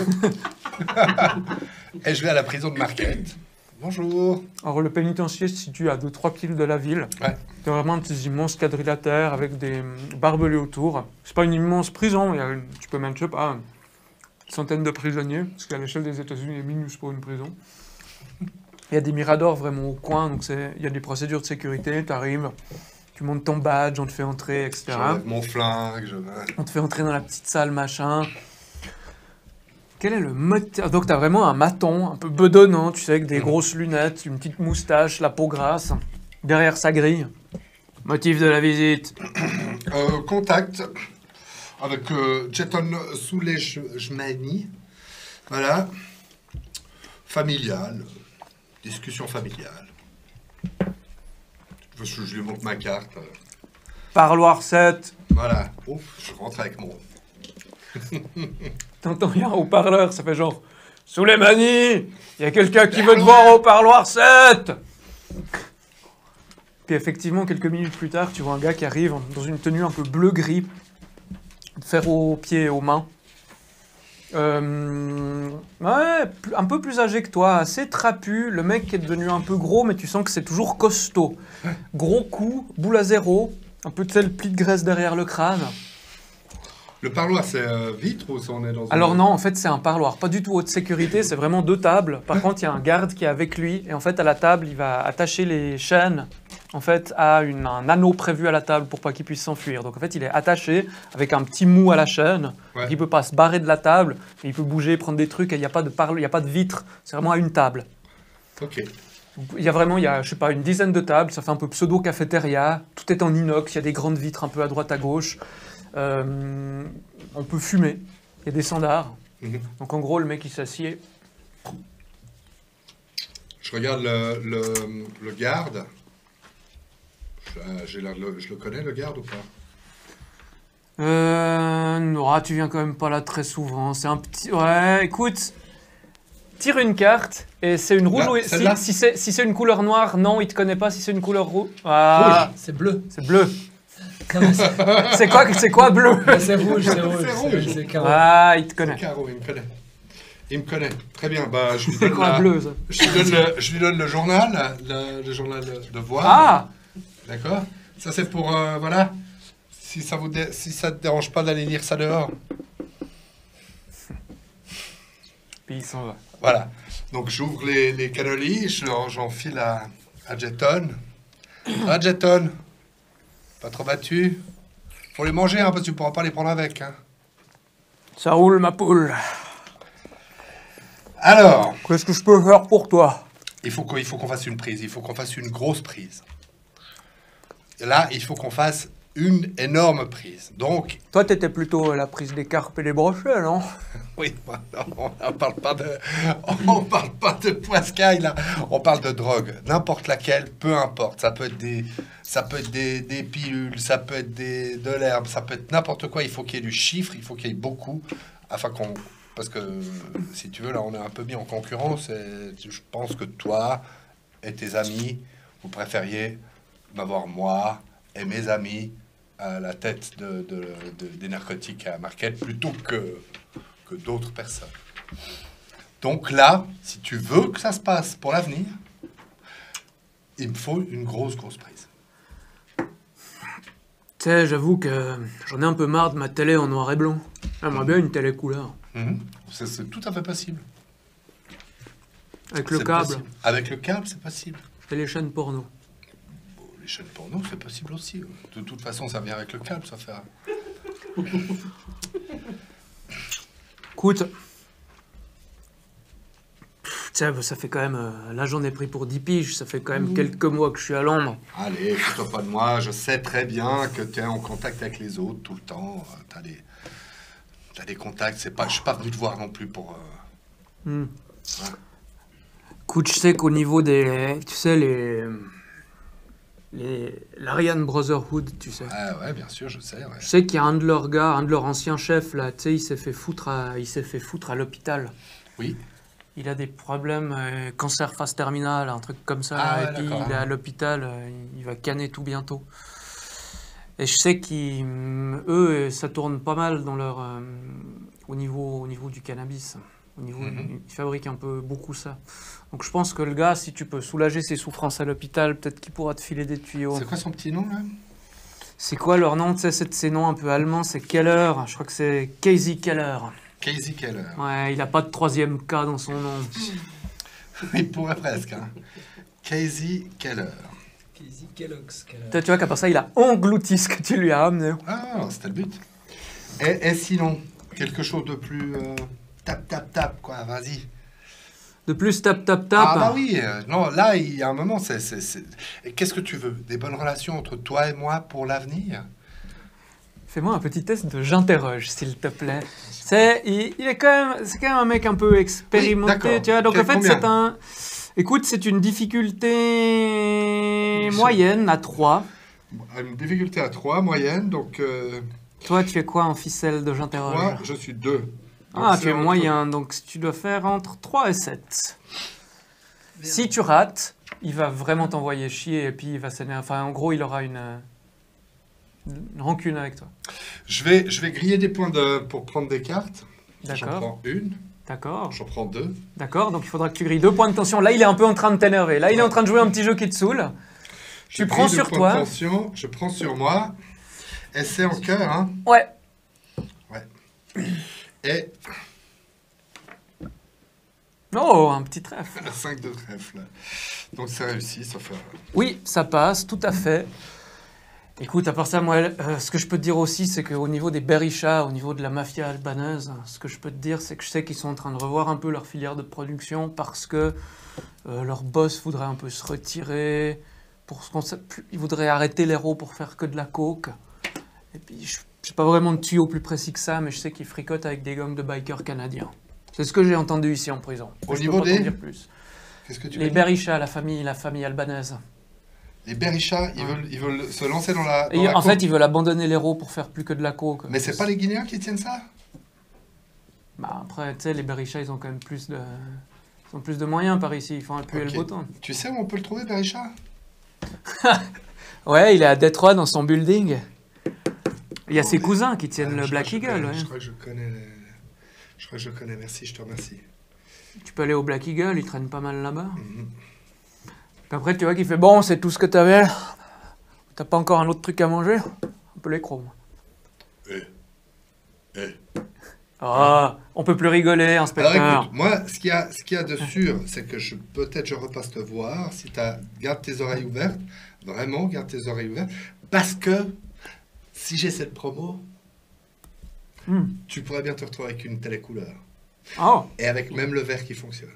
Et je vais à la prison de Marquette. Bonjour. Alors, le pénitencier se situe à 2-3 km de la ville. Ouais. C'est vraiment des immenses quadrilatères avec des barbelés autour. C'est pas une immense prison. Tu peux mettre, je sais pas, une centaine de prisonniers, parce qu'à l'échelle des États-Unis, c'est minus pour une prison. Il y a des miradors vraiment au coin, donc il y a des procédures de sécurité. Tu arrives, tu montes ton badge, on te fait entrer, etc. J'enlève mon flingue. On te fait entrer dans la petite salle, machin. Quel est le moteur? Donc, tu as vraiment un maton un peu bedonnant, tu sais, avec des grosses lunettes, une petite moustache, la peau grasse, derrière sa grille. Motif de la visite. Contact avec Jeton Soulejmani. Voilà. Familial. Discussion familiale. Je lui montre ma carte. Parloir 7. Voilà. Ouf, je rentre avec mon... T'entends rien au haut-parleur, ça fait genre Souleymani, il y a quelqu'un qui veut te voir au parloir 7. Puis effectivement, quelques minutes plus tard, tu vois un gars qui arrive dans une tenue un peu bleu-gris, fer aux pieds et aux mains. Ouais, un peu plus âgé que toi, assez trapu. Le mec est devenu un peu gros, mais tu sens que c'est toujours costaud. Gros cou, boule à zéro, un peu de le pli de graisse derrière le crâne. Le parloir, c'est vitre ou on est dans une... Alors non, en fait, c'est un parloir. Pas du tout haute sécurité, c'est vraiment 2 tables. Par contre, il y a un garde qui est avec lui. Et en fait, à la table, il va attacher les chaînes en fait, à un anneau prévu à la table pour pas qu'il puisse s'enfuir. Donc en fait, il est attaché avec un petit mou à la chaîne. Ouais. Il peut pas se barrer de la table. Et il peut bouger, prendre des trucs. Et il n'y a pas de vitre. C'est vraiment à une table. Ok. Donc, il y a, je sais pas, une dizaine de tables. Ça fait un peu pseudo-cafétéria. Tout est en inox. Il y a des grandes vitres un peu à droite, à gauche. On peut fumer, il y a des standards. Donc en gros, le mec il s'assied. Je regarde le garde. Je le connais, le garde, ou pas? Non, tu viens quand même pas là très souvent. C'est un petit. Ouais, écoute, tire une carte et c'est une rouge. Celle-là Si c'est une couleur noire, non, il te connaît pas. Si c'est une couleur rouge. Ah, C'est bleu. c'est bleu. Non, mais c'est C'est quoi bleu? c'est rouge, c'est rouge. C'est rouge. C'est carré. Ah, il te connaît. Caro, il me connaît. Il me connaît. Très bien. Bah, je lui C'est donne, quoi bleu ça? je lui donne le journal, le journal de voix. Ah! D'accord. Ça, c'est pour... voilà. Si ça te dérange pas d'aller lire ça dehors. Puis il s'en va. Voilà. Donc, j'ouvre les cannolis, j'enfile à Jetton. Ah, Jetton. Pas trop battu. Faut les manger, hein, parce que tu pourras pas les prendre avec. Hein. Ça roule ma poule. Alors, Qu'est-ce que je peux faire pour toi? il faut qu'on fasse une prise. Il faut qu'on fasse une grosse prise. Et là, il faut qu'on fasse une énorme prise. Donc, Toi, t'étais plutôt à la prise des carpes et des brochets, non? oui, on ne parle pas de poiscaille, là. On parle de drogue. N'importe laquelle, peu importe. Ça peut être des pilules, ça peut être de l'herbe, ça peut être n'importe quoi. Il faut qu'il y ait du chiffre, il faut qu'il y ait beaucoup. Parce que, si tu veux, là, on est un peu mis en concurrence. Et je pense que toi et tes amis, vous préfériez m'avoir moi et mes amis à la tête des narcotiques à Marquette plutôt que d'autres personnes. Donc là, si tu veux que ça se passe pour l'avenir, il me faut une grosse prise. Tu sais, j'avoue que j'en ai un peu marre de ma télé en noir et blanc. J'aimerais bien une télé couleur. C'est tout à fait possible. Avec le C'est câble possible. Avec le câble, c'est possible. et les chaînes porno. Bon, les chaînes porno, c'est possible aussi. De toute façon, ça vient avec le câble, ça fait... Écoute, tu sais, ça fait quand même... là, j'en ai pris pour 10 piges. Ça fait quand même quelques mois que je suis à l'ombre. Allez, fais-toi pas de moi. Je sais très bien que tu es en contact avec les autres tout le temps. T'as des contacts. Je suis pas venu te voir non plus pour... Écoute, je sais qu'au niveau des... Tu sais, l'Ariane Brotherhood, tu sais. Ah ouais, bien sûr, je sais. Ouais. Je sais qu'il y a un de leurs gars, un de leurs anciens chefs, là, tu sais, il s'est fait foutre à l'hôpital. Oui. Il a des problèmes, cancer phase terminale, un truc comme ça. Ah ouais, et puis d'accord. il est à l'hôpital, il va canner tout bientôt. Et je sais qu'eux, ça tourne pas mal dans leur, au niveau du cannabis. Ils fabriquent beaucoup ça. Donc je pense que le gars, si tu peux soulager ses souffrances à l'hôpital, peut-être qu'il pourra te filer des tuyaux. C'est quoi son petit nom, là? C'est quoi leur nom? Tu sais, c'est de ces noms un peu allemands, c'est Keller. Je crois que c'est Casey Keller. Casey Keller. Ouais, il a pas de 3e K dans son nom. Il pourrait presque, hein. Casey Keller. Casey Kellogg's. Tu vois qu'après ça, il a englouti ce que tu lui as amené. Ah, c'était le but. Et sinon, quelque chose de plus... tap, quoi, vas-y. De plus, tap. Ah bah oui, non, là, il y a un moment, Et qu'est-ce que tu veux? Des bonnes relations entre toi et moi pour l'avenir? Fais-moi un petit test de j'interroge, s'il te plaît. C'est quand même un mec un peu expérimenté, Oui, tu vois. Donc en fait, combien? Écoute, c'est une difficulté moyenne à 3. Une difficulté à 3, moyenne, donc... Toi, tu fais quoi en ficelle de j'interroge? Moi, je suis 2. Ah, tu es moyen, donc tu dois faire entre 3 et 7. Si tu rates, il va vraiment t'envoyer chier et puis il va s'énerver. Enfin, en gros, il aura une rancune avec toi. Je vais griller des points pour prendre des cartes. J'en D'accord. prends une, D'accord. j'en prends 2. D'accord, donc il faudra que tu grilles 2 points de tension. Là, il est un peu en train de t'énerver. Là, il est en train de jouer un petit jeu qui te saoule. Tu prends sur toi. Je prends sur moi. Et c'est en cœur, hein. Ouais. Ouais. Et Oh, un petit trèfle. le 5 de trèfle. Donc c'est réussi, sauf... Oui, ça passe, tout à fait. Écoute, à part ça, moi, ce que je peux te dire aussi, c'est qu'au niveau des Berisha, au niveau de la mafia albanaise, ce que je peux te dire, c'est que je sais qu'ils sont en train de revoir un peu leur filière de production parce que leur boss voudrait un peu se retirer, ils voudraient arrêter l'héros pour faire que de la coke. Et puis, je n'ai pas vraiment de tuyau plus précis que ça, mais je sais qu'ils fricotent avec des gangs de bikers canadiens. C'est ce que j'ai entendu ici en prison. Au Je niveau peux pas des... t'en dire plus. Qu'est-ce que tu Les veux dire? Berisha, la famille albanaise. Les Berisha, ils veulent se lancer dans la... Et en fait, ils veulent abandonner l'héros pour faire plus que de la coke. Mais c'est pas les Guinéens qui tiennent ça? Bah après, tu sais, les Berisha, ils ont quand même plus de moyens par ici. Ils font appuyer Ok. le bouton. Tu sais où on peut le trouver, Berisha? Ouais, il est à Détroit dans son building. Il y a Oh, ses mais- cousins qui tiennent Ah, le je Black crois que je Eagle. connais, Ouais. Je crois que je connais Je crois que je connais, merci, je te remercie. Tu peux aller au Black Eagle, ils traînent pas mal là-bas. Mhm. Puis après, tu vois qu'il fait bon, c'est tout ce que t'avais. T'as pas encore un autre truc à manger? Un peu les chromes. Ah, on peut plus rigoler, Alors inspecteur. écoute, moi, ce qu'il y a de sûr, c'est que peut-être je repasse te voir. Si garde tes oreilles ouvertes, vraiment, garde tes oreilles ouvertes. Parce que si j'ai cette promo, Hmm. tu pourrais bien te retrouver avec une telle couleur. Oh, Et avec même le verre qui fonctionne.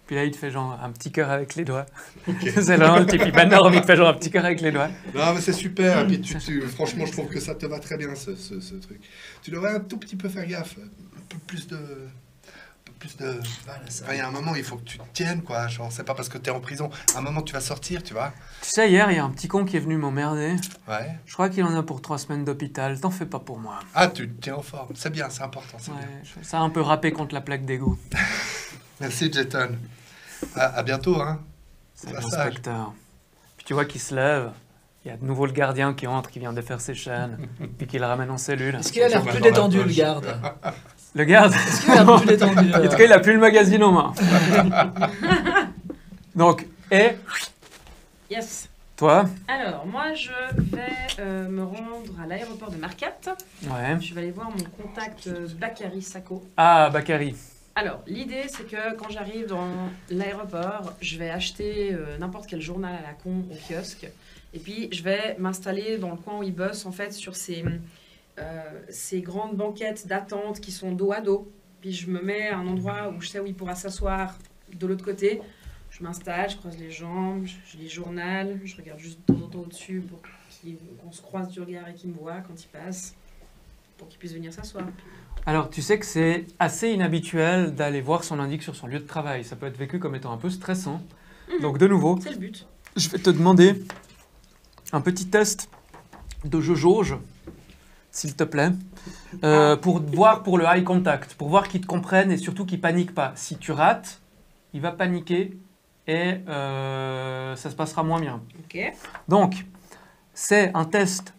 puis là, il te fait genre un petit cœur avec les doigts. Ok. C'est là, le type, il maintenant, il te fait genre un petit cœur avec les doigts. Non, mais c'est super. Et puis franchement, je trouve que ça te va très bien, ce truc. Tu devrais un tout petit peu faire gaffe. Un peu plus de... Voilà, ça. Enfin, il y a un moment, il faut que tu te tiennes, quoi. Genre, c'est pas parce que t'es en prison. À un moment, tu vas sortir, tu vois. Tu sais, hier, il y a un petit con qui est venu m'emmerder. Ouais. Je crois qu'il en a pour 3 semaines d'hôpital. T'en fais pas pour moi. Ah, tu te tiens en forme. C'est bien, c'est important, c'est Ouais, bien. ça a un peu râpé contre la plaque d'égout. Merci, Jeton. À bientôt, hein. C'est Passage. l'inspecteur. Puis tu vois qu'il se lève. Il y a de nouveau le gardien qui entre, qui vient défaire ses chaînes, puis qui le ramène en cellule. Est-ce qu'il a l'air Je plus vais dans la détendu, le poche. garde? Le garde, Est-ce qu'il a l'air plus détendu? en tout cas, il a plus le magazine en main. Donc, et Yes. toi? Alors, moi, je vais me rendre à l'aéroport de Marcat. Ouais. Je vais aller voir mon contact Bakary Sako. Ah, Bakary. Alors, l'idée, c'est que quand j'arrive dans l'aéroport, je vais acheter n'importe quel journal à la con au kiosque. Et puis, je vais m'installer dans le coin où il bosse, en fait, sur ces grandes banquettes d'attente qui sont dos à dos. Puis, je me mets à un endroit où je sais où il pourra s'asseoir de l'autre côté. Je m'installe, je croise les jambes, je lis le journal, je regarde juste de temps en temps au-dessus pour qu'on se croise du regard et qu'il me voit quand il passe, pour qu'il puisse venir s'asseoir. Alors, tu sais que c'est assez inhabituel d'aller voir son indice sur son lieu de travail. Ça peut être vécu comme étant un peu stressant. Donc, de nouveau, C'est le but. je vais te demander un petit test de jauge, s'il te plaît, pour voir pour le eye contact, pour voir qu'il te comprenne et surtout qu'il panique pas. Si tu rates, il va paniquer et ça se passera moins bien. Ok. Donc, c'est un test.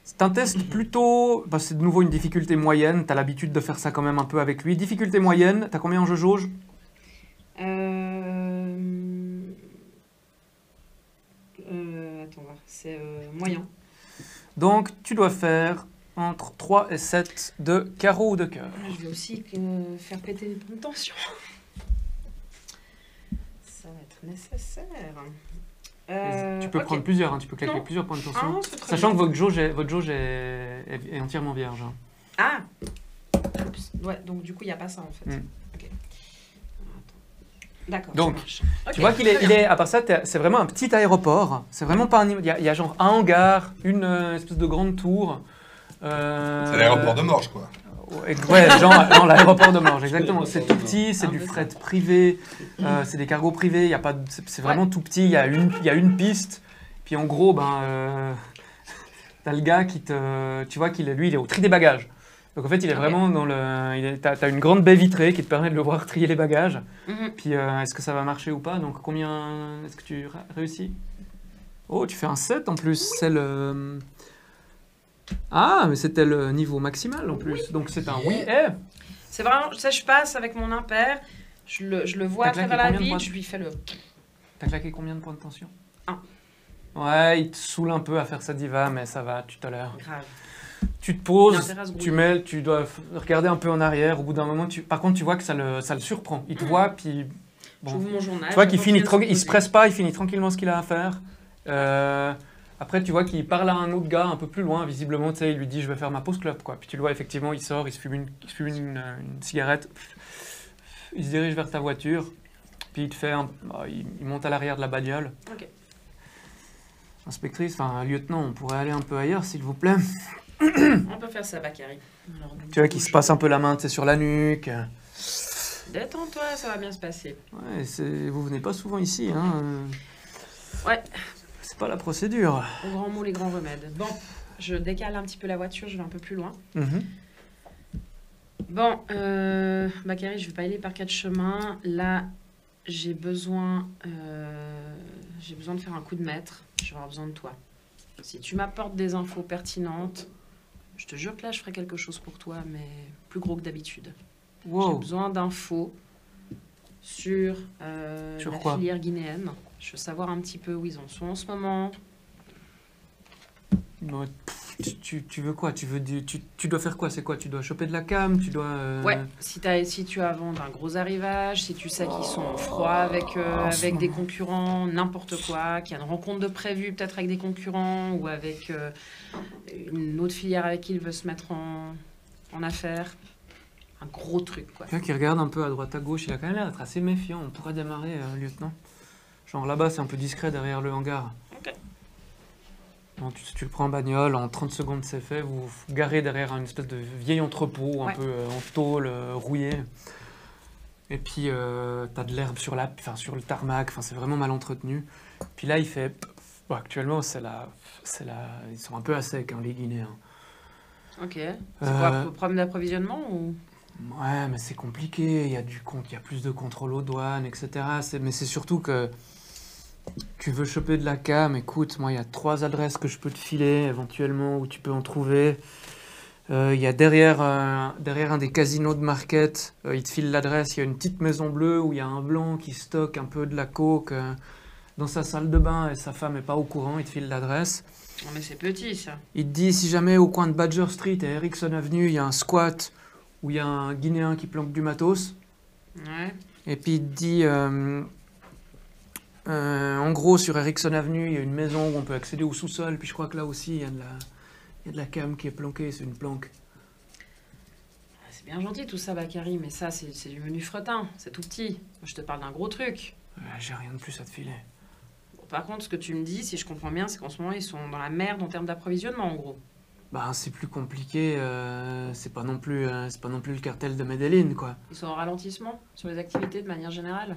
C'est un test plutôt. Bah, c'est de nouveau une difficulté moyenne. Tu as l'habitude de faire ça quand même un peu avec lui. Difficulté moyenne, tu as combien en jauge? Attends, voir. C'est moyen. Donc, tu dois faire entre 3 et 7 de carreau ou de cœur. Je vais aussi faire péter les points de tension. Ça va être nécessaire. Tu peux ok. prendre plusieurs, hein, tu peux claquer Non. plusieurs points de Ah, tension. c'est très Sachant que bien. votre jauge est entièrement vierge. Hein. Ah Oups. Ouais, donc du coup, il n'y a pas ça en fait. Mm. Ok. Attends. D'accord. Donc, ça marche. Ok, Tu vois qu'il très bien. à part ça, c'est vraiment un petit aéroport. C'est vraiment pas un. Il y a genre un hangar, une espèce de grande tour. C'est l'aéroport de Morges, quoi. Ouais, genre non, l'aéroport de Morges, exactement. C'est tout petit, c'est du fret privé, c'est des cargos privés. Il y a pas, c'est vraiment tout petit. Il y a une piste. Puis en gros, t'as le gars qui te, tu vois lui, il est au tri des bagages. Donc en fait, il est Ok. vraiment dans le, t'as une grande baie vitrée qui te permet de le voir trier les bagages. Mhm. Puis est-ce que ça va marcher ou pas? Donc combien est-ce que tu réussis? Oh, tu fais un 7 en plus, c'est le... Ah, mais c'était le niveau maximal en plus, donc c'est un oui. Eh, C'est vraiment, ça, je passe avec mon impair, je le vois T'as à travers claqué la combien de vitre, points je lui fais le... t'as claqué combien de points de tension? Un. Ouais, il te saoule un peu à faire sa diva, mais ça va, tu tolères. Grave. Tu te Il a poses, intérêt à se grouiller. tu dois regarder un peu en arrière. Au bout d'un moment, par contre, tu vois que ça le surprend. Il te voit, puis bon. J'ouvre mon journal. Tu vois qu'il je finit continue de il se poser. presse pas, il finit tranquillement ce qu'il a à faire. Après, tu vois qu'il parle à un autre gars un peu plus loin, visiblement, tu sais, il lui dit je vais faire ma pause clope, quoi. Puis tu le vois effectivement, il sort, il se fume une cigarette, il se dirige vers ta voiture, puis il te fait il monte à l'arrière de la bagnole. Ok. Inspectrice, enfin lieutenant, on pourrait aller un peu ailleurs, s'il vous plaît. On peut faire ça, Bakary. Alors, Tu vois qu'il se passe un peu la main, tu sais, sur la nuque. Détends-toi, ça va bien se passer. Ouais, vous venez pas souvent ici, hein. Ouais. C'est pas la procédure. Au grand mot, les grands remèdes. Bon, je décale un petit peu la voiture, je vais un peu plus loin. Mhm. Bon, Bakary, je vais pas aller par 4 chemins. Là, j'ai besoin de faire un coup de maître. Je vais avoir besoin de toi. Si tu m'apportes des infos pertinentes, je te jure que là, je ferai quelque chose pour toi, mais plus gros que d'habitude. J'ai Wow. besoin d'infos sur Sur la quoi filière guinéenne. Je veux savoir un petit peu où ils en sont en ce moment. Non, tu veux quoi? Tu dois faire quoi? C'est quoi? Tu dois choper de la cam? Tu dois... Ouais, si tu as vent d'un gros arrivage, si tu sais qu'ils sont froids avec ce des moment. concurrents, n'importe quoi, qu'il y a une rencontre de prévu peut-être avec des concurrents ou avec une autre filière avec qui il veut se mettre en affaire. Un gros truc, quoi. Quelqu'un qui regarde un peu à droite à gauche, il a quand même l'air d'être assez méfiant. On pourrait démarrer, lieutenant. Genre là-bas, c'est un peu discret derrière le hangar. Ok. Bon, tu le prends en bagnole, en 30 secondes c'est fait. Vous vous garez derrière une espèce de vieil entrepôt, un Ouais. peu en tôle, rouillé. Et puis, t'as de l'herbe sur le tarmac, c'est vraiment mal entretenu. Puis là, il fait... Bon, actuellement, ils sont un peu à sec, hein, les Guinéens. Ok. C'est quoi, Euh, problème d'approvisionnement ou... Ouais, mais c'est compliqué, il y a plus de contrôle aux douanes, etc. Mais c'est surtout que tu veux choper de la cam, écoute, moi il y a 3 adresses que je peux te filer éventuellement où tu peux en trouver. Il y a derrière un des casinos de Market, il te file l'adresse, il y a une petite maison bleue où il y a un blanc qui stocke un peu de la coke dans sa salle de bain et sa femme n'est pas au courant, il te file l'adresse. Non mais c'est petit ça. Il te dit si jamais au coin de Badger Street et Erickson Avenue, il y a un squat où il y a un Guinéen qui planque du matos. Ouais. Et puis il te dit, en gros, sur Erickson Avenue, il y a une maison où on peut accéder au sous-sol. Puis je crois que là aussi, il y a de la cam qui est planquée, c'est une planque. C'est bien gentil tout ça, Bakary, mais ça c'est du menu fretin, c'est tout petit. Moi je te parle d'un gros truc. J'ai rien de plus à te filer. Bon, par contre, ce que tu me dis, si je comprends bien, c'est qu'en ce moment ils sont dans la merde en termes d'approvisionnement en gros. Bah, c'est plus compliqué, c'est pas non plus le cartel de Medellin, quoi. Ils sont en ralentissement sur les activités de manière générale.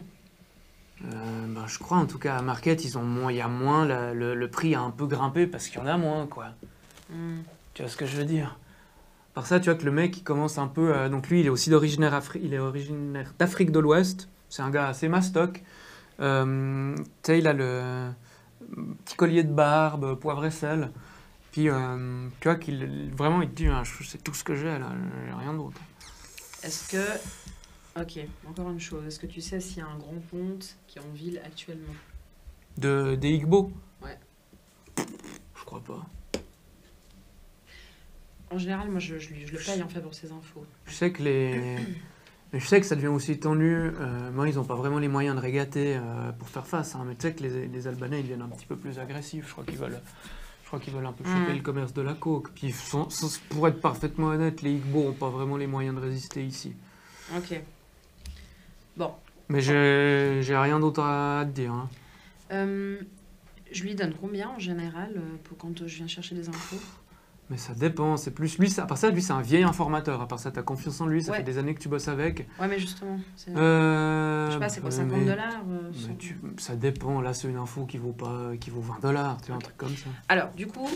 Bah, je crois, en tout cas, à Market, il y a moins, le prix a un peu grimpé parce qu'il y en a moins, quoi. Hmm. Tu vois ce que je veux dire? Par ça, tu vois que le mec, il commence un peu... donc lui, il est aussi il est originaire d'Afrique de l'Ouest. C'est un gars assez mastoc. Tu sais, il a le petit collier de barbe, poivre et sel. Puis, tu vois vraiment, il te dit, ah, c'est tout ce que j'ai, là, j'ai rien d'autre. Est-ce que... Ok, encore une chose. Est-ce que tu sais s'il y a un grand ponte qui est en ville actuellement? Des Igbo? Ouais. Je crois pas. En général, moi je le paye en fait pour ces infos. Je sais que mais je sais que ça devient aussi tendu. Moi, ils n'ont pas vraiment les moyens de régater pour faire face. Hein. Mais tu sais que les Albanais, ils deviennent un petit peu plus agressifs. Je crois qu'ils veulent un peu choper le commerce de la coke. Puis, pour être parfaitement honnête, les Igbo n'ont pas vraiment les moyens de résister ici. Ok. Bon. Mais j'ai rien d'autre à te dire. Hein. Je lui donne combien en général pour quand je viens chercher des infos? Mais ça dépend, c'est plus... Lui, à part ça, lui, c'est un vieil informateur. À part ça, t'as confiance en lui, ça Ouais. fait des années que tu bosses avec. Ouais, mais justement, c'est... Je je sais pas, c'est quoi, 50 $? Ça dépend, là, c'est une info qui vaut 20 $, tu vois, un truc comme ça. Alors, du coup,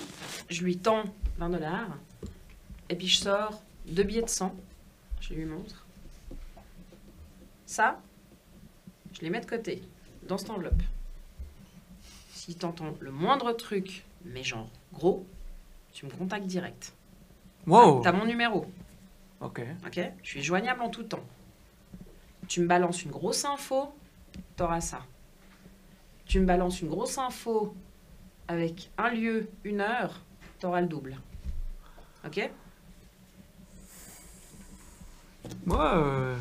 je lui tends 20 $, et puis je sors 2 billets de 100, je lui montre. Ça, je les mets de côté, dans cette enveloppe. Si t'entends le moindre truc, mais genre gros, tu me contactes direct. Wow! T'as mon numéro, Ok. ok? Je suis joignable en tout temps. Tu me balances une grosse info, t'auras ça. Tu me balances une grosse info avec un lieu, une heure, t'auras le double. Ok? Moi,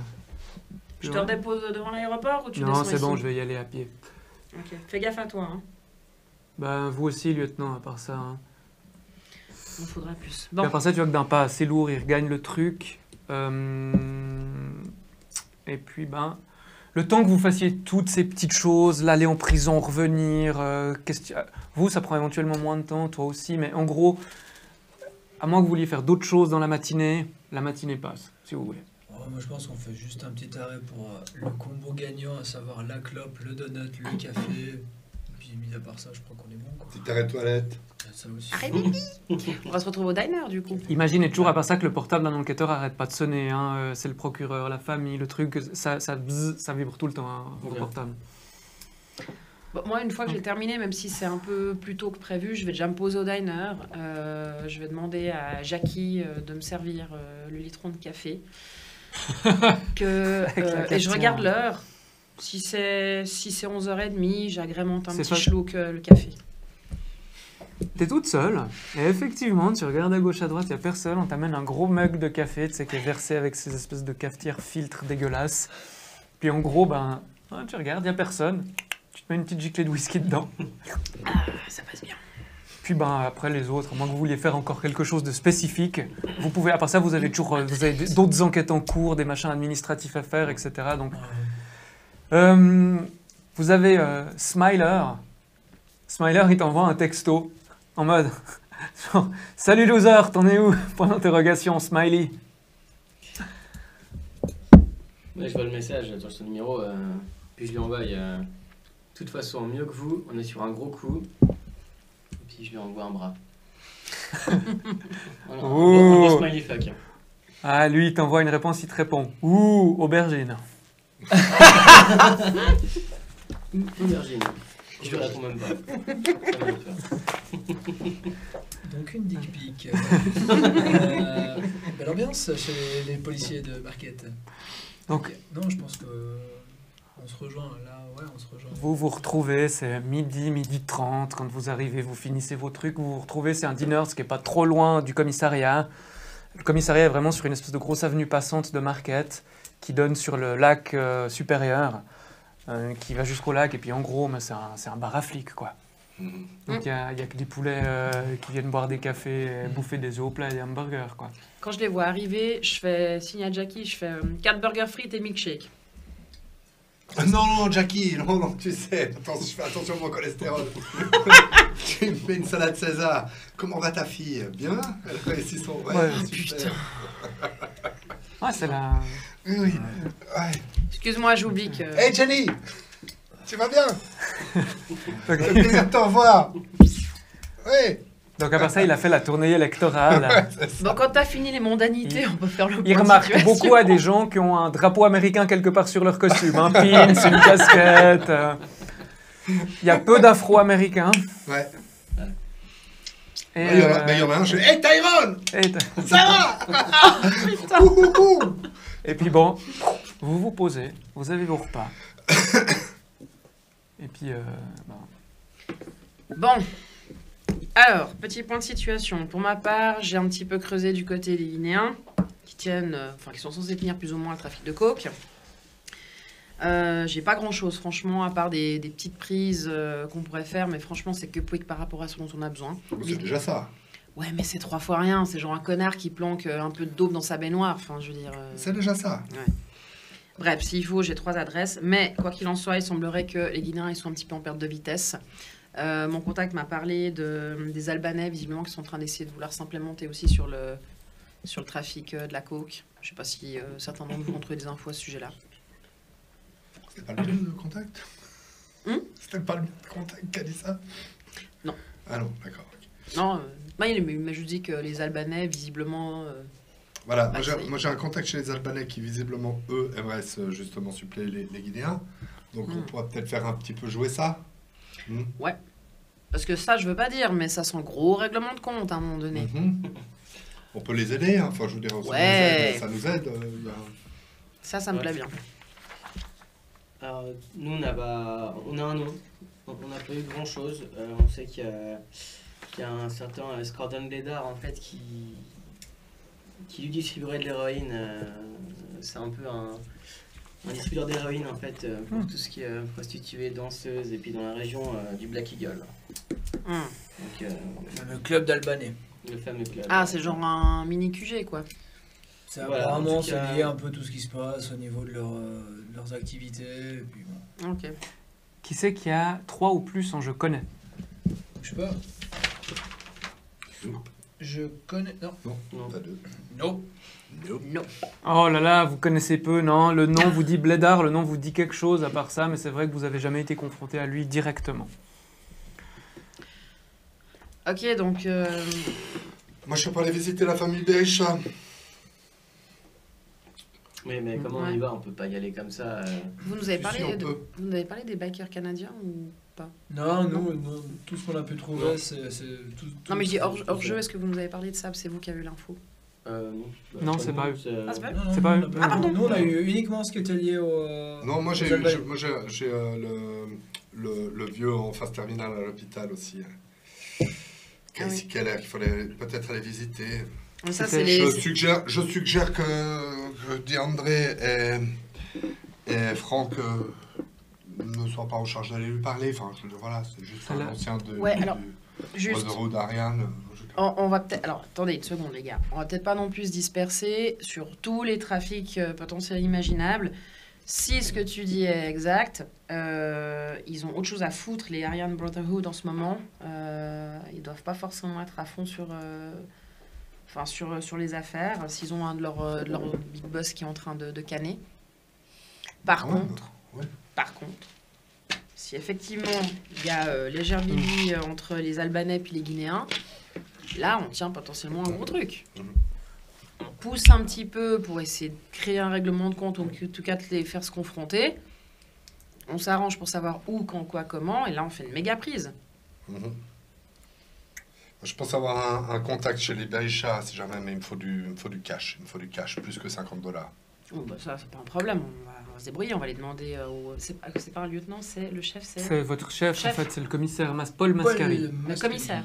Je te redépose devant l'aéroport ou tu non, descends c'est ici? bon, je vais y aller à pied. Ok. Fais gaffe à toi, hein. Ben, vous aussi, lieutenant, à part ça. Hein. Il en faudra plus. Et Bon, à part ça, tu vois que d'un pas assez lourd, il regagne le truc. Et puis, ben, le temps que vous fassiez toutes ces petites choses, l'aller en prison, revenir, vous, ça prend éventuellement moins de temps, toi aussi, mais en gros, à moins que vous vouliez faire d'autres choses dans la matinée passe, si vous voulez. Oh, moi je pense qu'on fait juste un petit arrêt pour le combo gagnant, à savoir la clope, le donut, le café. Et puis mis à part ça, je crois qu'on est bon quoi. Petit arrêt de toilette. Ça aussi. arrête, on va se retrouver au diner du coup. Imaginez toujours à part ça que le portable d'un enquêteur arrête pas de sonner, hein, c'est le procureur, la famille, le truc, ça vibre tout le temps, hein, vos Ok. portables. Bon, moi, une fois que j'ai terminé, même si c'est un peu plus tôt que prévu, je vais déjà me poser au diner. Je vais demander à Jackie de me servir le litron de café. Avec la Et je cafetière. regarde l'heure. Si c'est 11h30, j'agrémente un C'est petit ça. schluck le café. T'es toute seule, et effectivement, tu regardes à gauche, à droite, il n'y a personne, on t'amène un gros mug de café, tu sais, qui est versé avec ces espèces de cafetières filtres dégueulasses. Puis en gros, ben, ouais, tu regardes, il n'y a personne, tu te mets une petite giclée de whisky dedans. Ça passe bien. Puis ben, après les autres, à moins que vous vouliez faire encore quelque chose de spécifique, vous pouvez, à part ça, vous avez toujours d'autres enquêtes en cours, des machins administratifs à faire, etc. Donc, vous avez Smiler. Smiler, il t'envoie un texto en mode genre, salut loser, t'en es où? Point d'interrogation, smiley. Ouais, je vois le message sur son numéro, puis je lui envoie. De toute façon, mieux que vous, on est sur un gros coup. Et puis je lui envoie un bras. Voilà, un gros smiley fuck. Ah, lui, il t'envoie une réponse, il te répond ouh, aubergine. Aubergine. Je lui réponds même pas. Ça va le faire. Donc une dick pic. Belle ambiance chez les policiers de Marquette. Donc, Non, je pense que on se rejoint là. Ouais, on se rejoint. vous vous retrouvez, c'est midi 30, quand vous arrivez, vous finissez vos trucs, vous vous retrouvez, c'est un dinner, ce qui est pas trop loin du commissariat. Le commissariat est vraiment sur une espèce de grosse avenue passante de Marquette qui donne sur le lac supérieur, qui va jusqu'au lac, et puis en gros, mais c'est un bar à flics, quoi. Donc il y a que des poulets qui viennent boire des cafés, bouffer des œufs au plat et des hamburgers, quoi. Quand je les vois arriver, je fais signe à Jackie, je fais 4 burgers frites et milkshake. Non, Jackie, non, tu sais, je fais attention à mon cholestérol. Tu me fais une salade César. Comment va ta fille? Bien? Elle réussit son... Ouais. super. Ouais, c'est la... Oui, oui. Ouais. Excuse-moi, j'oublie que... Hey Jenny! Tu vas bien? Ok. C'est plaisir de te revoir. Oui. Donc à part ça, il a fait la tournée électorale. Bon, quand t'as fini les mondanités, on peut faire le point Il de remarque situation. beaucoup à des gens qui ont un drapeau américain quelque part sur leur costume, un pins, une casquette. Il y a peu d'Afro-Américains. Ouais. Et, Il y en a un, je fais Hey Tyrone! et, Ça va? Ouh, ouh, ouh. et puis bon, vous vous posez, vous avez vos repas. Et puis, Bon. Alors, petit point de situation. Pour ma part, j'ai un petit peu creusé du côté des Guinéens, qui sont censés tenir plus ou moins le trafic de coke. J'ai pas grand chose, franchement, à part des petites prises qu'on pourrait faire, mais franchement, c'est que pouic par rapport à ce dont on a besoin. C'est déjà ça. Ouais, mais c'est 3 fois rien. C'est genre un connard qui planque un peu de dope dans sa baignoire. Enfin, je veux dire. C'est déjà ça. Bref, s'il faut, j'ai 3 adresses. Mais quoi qu'il en soit, il semblerait que les Guinéens ils sont un petit peu en perte de vitesse. Mon contact m'a parlé des Albanais, visiblement, qui sont en train d'essayer de vouloir s'implémenter aussi sur le trafic de la coke. Je sais pas si certains d'entre vous ont trouvé des infos à ce sujet-là. C'était pas le mien de contact? C'était pas le mien de contact qui a dit ça? Non. Ah non, d'accord. Non, il m'a juste dit que les Albanais, visiblement... Voilà, Bah, moi j'ai un contact chez les Albanais qui visiblement, eux, aimeraient justement suppléer les Guinéens. Donc on pourra peut-être faire un petit peu jouer ça. Parce que ça, je veux pas dire, mais ça sent le gros règlement de compte à un moment donné. On peut les aider, hein. Enfin je veux dire, Ouais. ça nous aide. Ça me plaît bien. Alors, nous, on a un nom. On n'a pas eu grand chose. On sait qu'il y a un certain Scordon Ledar en fait qui lui distribuerait de l'héroïne. C'est un peu un distributeur d'héroïne en fait pour tout ce qui est prostituée, danseuse et puis dans la région du Black Eagle. Donc, Le fameux club d'Albanais. le fameux club. Ah, c'est genre un mini QG, quoi. C'est Voilà, apparemment en tout cas- c'est lié un peu tout ce qui se passe au niveau de leurs activités. Et puis bon, Ok. Qui c'est qui a 3 ou plus en je connais? je sais pas. Nope. Je connais. Non. Non. Pas deux. Nope. Nope. Non. Oh là là, vous connaissez peu, non? Le nom vous dit Blédard, le nom vous dit quelque chose à part ça, mais c'est vrai que vous avez jamais été confronté à lui directement. Ok, donc... Moi, je suis pas allé visiter la famille Berisha. Mais comment on y Ouais. va? On peut pas y aller comme ça. Vous nous avez Si, parlé, si, on peut. vous nous avez parlé des bikers canadiens ou pas? Non, nous, tout ce qu'on a pu trouver, Non. c'est tout. Non, mais je dis hors tout jeu, fait. est-ce que vous nous avez parlé de ça? C'est vous qui avez eu l'info. Non, Non, c'est pas eux. Ah, c'est pas eux? Non, non, C'est pas nous, eux. on a Ah, pardon. Nous, on a eu uniquement ce qui était lié au. Non, moi, aux j'ai Albanais. le vieux en phase terminale à l'hôpital aussi. Casey oui. Keller, qu'il fallait peut-être aller visiter. Mais ça, C'était- c'est les... Je suggère que DeAndré et Franck ne soient pas en charge d'aller lui parler. Enfin, voilà, c'est juste Ça un l'a- ancien de Ouais, alors, du juste... Brotherhood d'Ariane. On va peut-être... Alors, attendez une seconde, les gars. On va peut-être pas non plus se disperser sur tous les trafics potentiels imaginables. Si ce que tu dis est exact, ils ont autre chose à foutre, les Aryan Brotherhood, en ce moment. Ils doivent pas forcément être à fond sur les affaires, s'ils ont un de leurs big boss qui est en train de canner. Par contre, si effectivement il y a légère bibi entre les Albanais et les Guinéens, là on tient potentiellement un gros truc. On pousse un petit peu pour essayer de créer un règlement de compte, ou en tout cas de les faire se confronter. On s'arrange pour savoir où, quand, quoi, comment, et là on fait une méga prise. Mhm. Je pense avoir un contact chez les Berisha, si jamais, mais il me faut du cash. Il me faut du cash, plus que $50. Bon, bah, ça c'est pas un problème, on va se débrouiller, on va les demander c'est pas un lieutenant, c'est le chef, c'est... C'est votre chef, Chef. en fait, c'est le commissaire Paul Mascari. Le commissaire.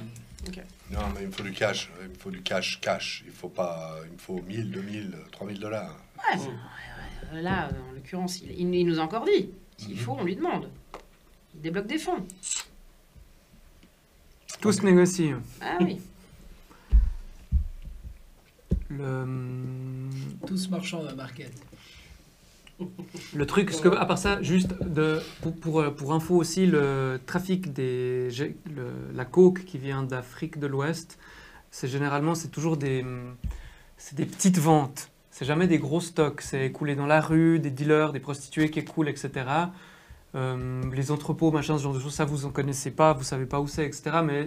Non, mais il me faut du cash. Il me faut du cash. Il me faut 1000, 2000, $3000. Ouais, là, en l'occurrence, il nous a encore dit. S'il faut, on lui demande. Il débloque des fonds. Tout se négocie. Ah oui. Tous marchands de market. Le truc, parce que, à part ça, juste pour info aussi, le trafic la coke qui vient d'Afrique de l'Ouest, c'est toujours des petites ventes. C'est jamais des gros stocks. C'est écoulé dans la rue, des dealers, des prostituées qui écoulent, etc. Les entrepôts, machin, ce genre de choses, ça vous en connaissez pas, vous savez pas où c'est, etc. Mais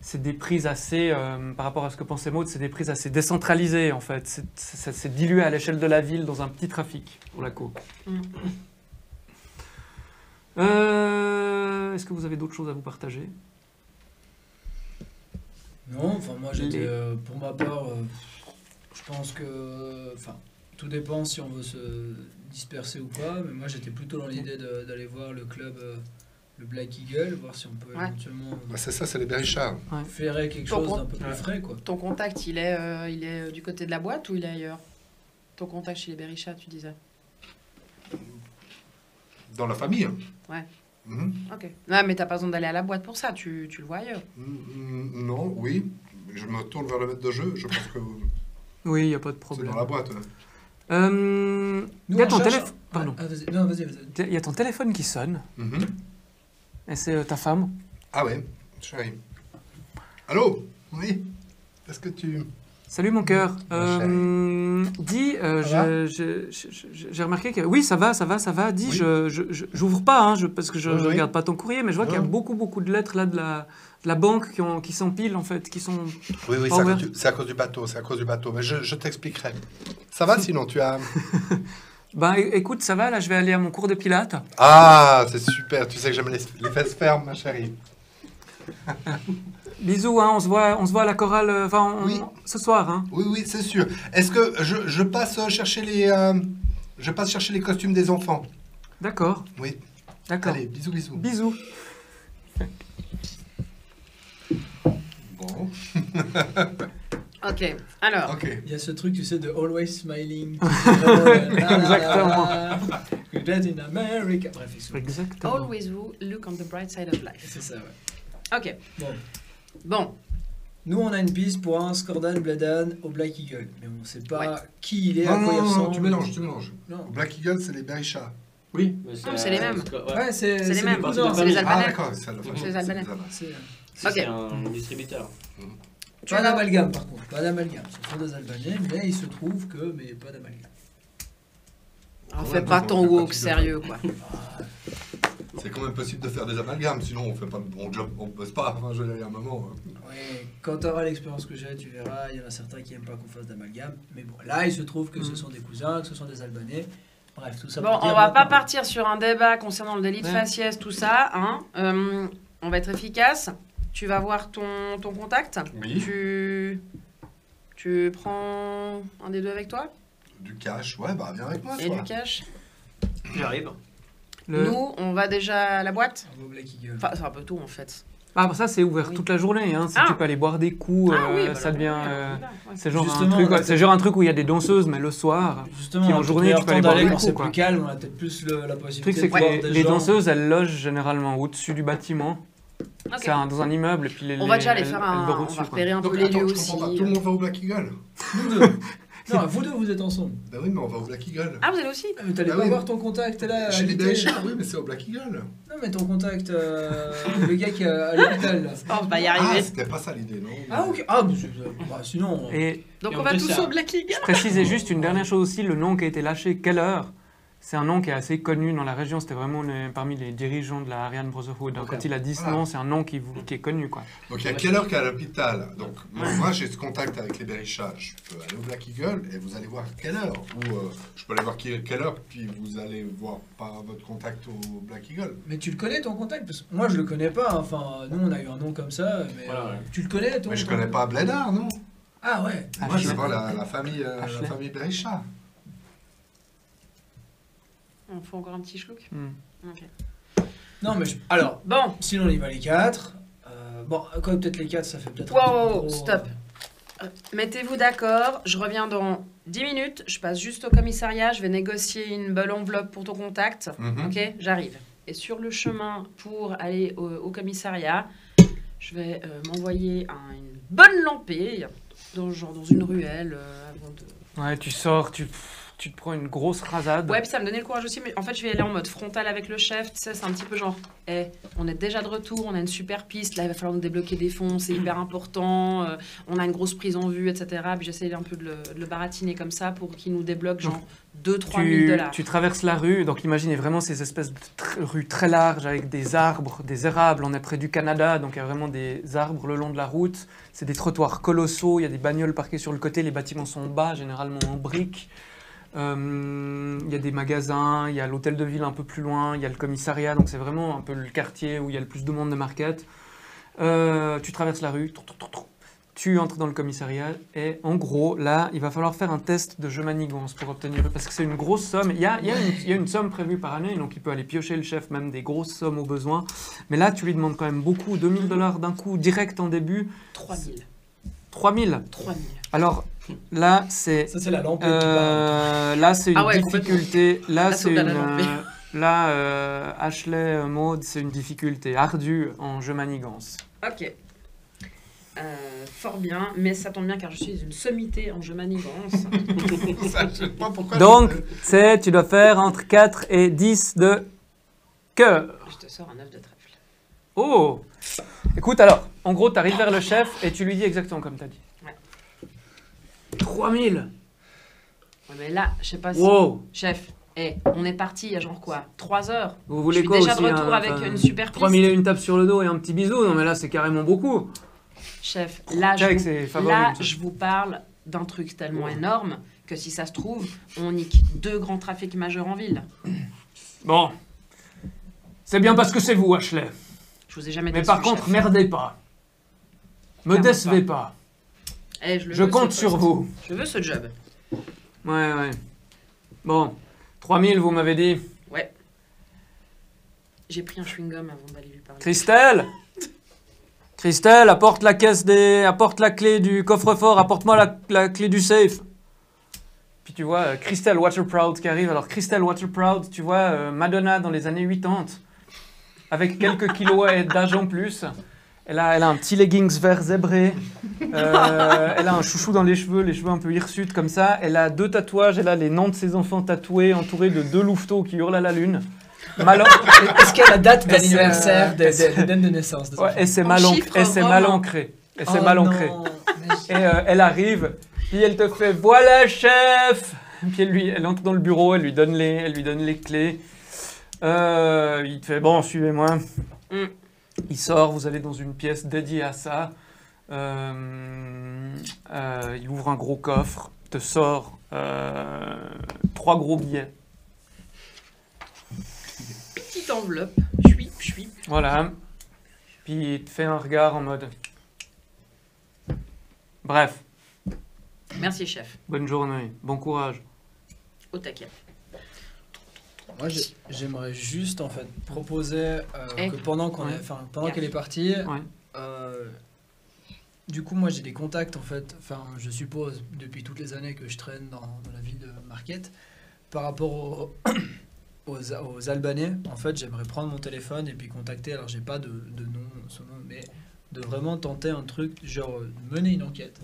c'est des prises assez, par rapport à ce que pensait Maud, c'est des prises assez décentralisées en fait. C'est dilué à l'échelle de la ville dans un petit trafic pour la coke. Est-ce que vous avez d'autres choses à vous partager? Non, enfin moi j'étais pour ma part, je pense que, enfin tout dépend si on veut se disperser ou pas, mais moi j'étais plutôt dans l'idée d'aller voir le club, le Black Eagle, voir si on peut Ouais. éventuellement Bah, c'est ça, c'est les Berisha. faire quelque chose d'un peu plus frais quoi. Ton contact, il est du côté de la boîte ou il est ailleurs? Ton contact chez les Berisha, tu disais? Dans la famille. Ouais. Mhm. Ok. Non, mais t'as pas besoin d'aller à la boîte pour ça, tu le vois ailleurs. Non, oui. Je me tourne vers le maître de jeu. Je pense que Oui, il n'y a pas de c'est problème. dans la boîte. Nous, Il y a on ton cherche- téléphone. Pardon. Ah, vas-y. Non, vas-y. Il y a ton téléphone qui sonne. Mhm. Et c'est ta femme. Ah ouais, chérie. Allô? Oui. Est-ce que tu... Salut mon cœur. Ma Dis, Ça va j'ai remarqué que... Oui, ça va. Dis, Oui. j'ouvre pas, parce que je Oui, oui. regarde pas ton courrier, mais je vois qu'il y a Ouais. beaucoup de lettres là de la banque qui s'empilent, en fait, qui sont... Oui, Pas c'est à, ouvert. c'est à cause du bateau, Mais je t'expliquerai. Ça va sinon, tu as... Ben, écoute, ça va, là, je vais aller à mon cours de pilates. Ah, c'est super. Tu sais que j'aime les fesses fermes, ma chérie. Bisous, hein, on se voit à la chorale, Oui. ce soir, hein. Oui, c'est sûr. Est-ce que je passe chercher les... je passe chercher les costumes des enfants. D'accord. Oui. D'accord. Allez, bisous, bisous. Bisous. Bon, Ok, alors. ok. Il y a ce truc, tu sais, de always smiling. Exactement. Good in America. Bref, excuse-moi. Exactement. Always look on the bright side of life. C'est ça, ouais. Ok, Bon. bon. Nous, on a une piste pour un Skordan Bladan au Black Eagle. Mais on sait pas Ouais. qui il est, à Non, quoi il non, non, ressemble. tu mélanges. Non. Black Eagle, c'est les Berisha. Oui, Non, c'est les mêmes. Ouais, c'est les mêmes. des cousins. C'est les Ah, Albanais. d'accord, c'est la C'est les Albanais. C'est Ok. C'est un distributeur. Tu pas vas- d'amalgame, par contre. Pas d'amalgame. Ce sont des Albanais, mais il se trouve que... Mais pas d'amalgame. On Ouais, fait pas on tant fait pas woke, plus de- sérieux, quoi. C'est quand même possible de faire des amalgames, sinon on fait pas de bon job, on bosse pas. Enfin, je l'ai à un moment. Ouais, quand tu auras l'expérience que j'ai, tu verras, il y en a certains qui aiment pas qu'on fasse d'amalgame. Mais bon, là, il se trouve que ce sont des cousins, que ce sont des Albanais. Bref, tout ça Bon, pour dire on va pas maintenant- partir sur un débat concernant le délit de Ouais. faciès, tout ça. Hein. On va être efficace. Tu vas voir ton contact. Oui. Tu prends un des deux avec toi Du cash, ouais, bah viens avec moi, et toi. du cash. J'arrive. Nous, on va déjà à la boîte. Un beau Black Eagle. Enfin, c'est un peu tout en fait. Ah, bah ça, c'est ouvert Oui. toute la journée. Hein. Si Ah. tu peux aller boire des coups, Bah, ça devient. ouais. C'est genre, Justement, un truc, on a c'est genre un truc où il y a des danseuses, mais le soir. Justement, Puis en on a journée, peut-être tu peux le aller temps boire d'aller des quand coups, c'est quoi. plus calme, on a peut-être plus la Le possibilité truc, c'est de que voir les, des les gens. danseuses, elles logent généralement au-dessus du bâtiment. Ok. C'est dans un immeuble. Et puis les, On va déjà aller elles- faire elles un. dorment On dessus, va quoi. repérer un Donc peu les attends, lieux je aussi. comprends pas. Tout le monde va au Black Eagle. Nous deux. Non, vous deux, vous êtes ensemble. Bah oui, mais on va au Black Eagle. Ah, vous allez aussi Mais t'allais Bah pas oui. voir ton contact là Chez les invité. Berisha, oui, mais c'est au Black Eagle. Non, mais ton contact, le gars qui est à l'hôpital là. Oh, on va y Ah, arriver. c'était pas ça l'idée, non? Ah, ok. Ah, mais bah, sinon. Et Donc Et on on va fait tous ça. au Black League. je précisais juste une dernière chose aussi, le nom qui a été lâché, Keller, c'est un nom qui est assez connu dans la région, c'était vraiment parmi les dirigeants de la Aryan Brotherhood. Donc, Ok. quand il a dit ce Voilà. nom, c'est un nom qui est connu, quoi. Donc il y a Keller qui est à l'hôpital. Donc moi j'ai ce contact avec les Berisha. Je peux aller au Black Eagle et vous allez voir Keller. Ou je peux aller voir Keller puis vous allez voir par votre contact au Black Eagle. Mais tu le connais ton contact parce que moi je le connais pas. Enfin, nous on a eu un nom comme ça, mais Voilà, ouais. tu le connais ton. Mais je connais pas Blédard, non? Ah ouais. Moi je Ashley. vois la famille Ashley. Berisha. On faut encore un petit schlouk. Ok. Non mais alors, Bon, sinon on y va les quatre. Bon, quoi peut-être les quatre, ça fait peut-être. wow, un wow, peu wow, trop, stop. Mettez-vous d'accord, je reviens dans 10 minutes, je passe juste au commissariat, je vais négocier une belle enveloppe pour ton contact. Mhm. Ok, j'arrive. Et sur le chemin pour aller au commissariat, je vais m'envoyer une bonne lampée, dans une ruelle, avant de... Ouais, tu sors, tu te prends une grosse rasade. Ouais, puis ça me donnait le courage aussi, mais en fait, je vais aller en mode frontal avec le chef, tu sais, c'est un petit peu genre, on est déjà de retour, on a une super piste, là, il va falloir nous débloquer des fonds, c'est hyper important, on a une grosse prise en vue, etc. Puis j'essaie un peu de le baratiner comme ça pour qu'il nous débloque genre 2-3 000 $. Tu traverses la rue, donc imaginez vraiment ces espèces de rues très larges avec des arbres, des érables. On est près du Canada, donc il y a vraiment des arbres le long de la route. C'est des trottoirs colossaux, il y a des bagnoles parquées sur le côté, les bâtiments sont bas, généralement en briques. Il y a des magasins, il y a l'hôtel de ville un peu plus loin, il y a le commissariat, donc c'est vraiment un peu le quartier où il y a le plus de monde de market. Tu traverses la rue, tu entres dans le commissariat et en gros, là, il va falloir faire un test de jeu manigance pour obtenir, parce que c'est une grosse somme. Il y a une somme prévue par année, donc il peut aller piocher le chef même des grosses sommes au besoin. Mais là, tu lui demandes quand même beaucoup, 2 000 $ d'un coup, direct en début. 3 000. 3 000. 3 000. Alors là, c'est... Ça c'est la lampe qui parle. là, c'est une Ah ouais, difficulté. Là, La c'est sauve une. à la lampée. Ashley Maud, c'est une difficulté ardue en jeu manigance. Ok. Fort bien, mais ça tombe bien car je suis une sommité en jeu manigance. Ça, je sais pas pourquoi. Donc, tu dois faire entre 4 et 10 de cœur. Je te sors un œuf de trèfle. Oh! Écoute, alors, en gros, tu arrives vers le chef et tu lui dis exactement comme tu as dit. Ouais. 3 000! Ouais, mais là, je sais pas si... Wow! Chef, on est parti il y a genre quoi 3 heures. Vous Je voulez suis quoi déjà aussi de retour hein, avec enfin, une super piste. 3 000 et une tape sur le dos et un petit bisou? Non, mais là, c'est carrément beaucoup. Chef, là, Check, c'est favorable, ça. je vous parle d'un truc tellement énorme que si ça se trouve, on nique 2 grands trafics majeurs en ville. Bon. C'est bien parce que c'est vous, Ashley. Je vous ai jamais Mais déçu, par contre, chef. merdez pas. Me Clairement décevez pas. Je veux, compte ce sur poste. vous. Je veux ce job. Ouais. Bon. 3 000, vous m'avez dit. Ouais. J'ai pris un chewing-gum avant d'aller lui parler. Christelle Christelle, apporte la clé du coffre-fort, apporte-moi la clé du safe. Puis tu vois Christelle Waterproud qui arrive. Alors Christelle Waterproud, tu vois Madonna dans les années 80, avec quelques kilos d'âge en plus. Elle a un petit leggings vert zébré. Elle a un chouchou dans les cheveux un peu hirsutes comme ça. Elle a 2 tatouages. Elle a les noms de ses enfants tatoués, entourés de 2 louveteaux qui hurlent à la lune. Est-ce qu'il y a la date d'anniversaire de date de naissance de son Ouais, et c'est En mal chiffres mal romains. ancré. Et Oh c'est mal ancré. non. Et elle arrive, puis elle te fait « Voilà, chef !» Puis elle entre dans le bureau, elle lui donne les clés. Il te fait « Bon, suivez-moi. Mm. » Il sort, vous allez dans une pièce dédiée à ça. Il ouvre un gros coffre, te sort 3 gros billets. Petite enveloppe. Chouip. Voilà. Puis il te fait un regard en mode « Bref, Merci, chef. bonne journée, bon courage. » Au taquet. Moi, j'aimerais juste en fait proposer Eh. que pendant qu'elle est partie, Ouais. du coup, moi j'ai des contacts en fait. Enfin, je suppose depuis toutes les années que je traîne dans la ville de Marquette, par rapport aux Albanais. En fait, j'aimerais prendre mon téléphone et puis contacter. Alors, j'ai pas de nom, son nom, mais de vraiment tenter un truc, genre mener une enquête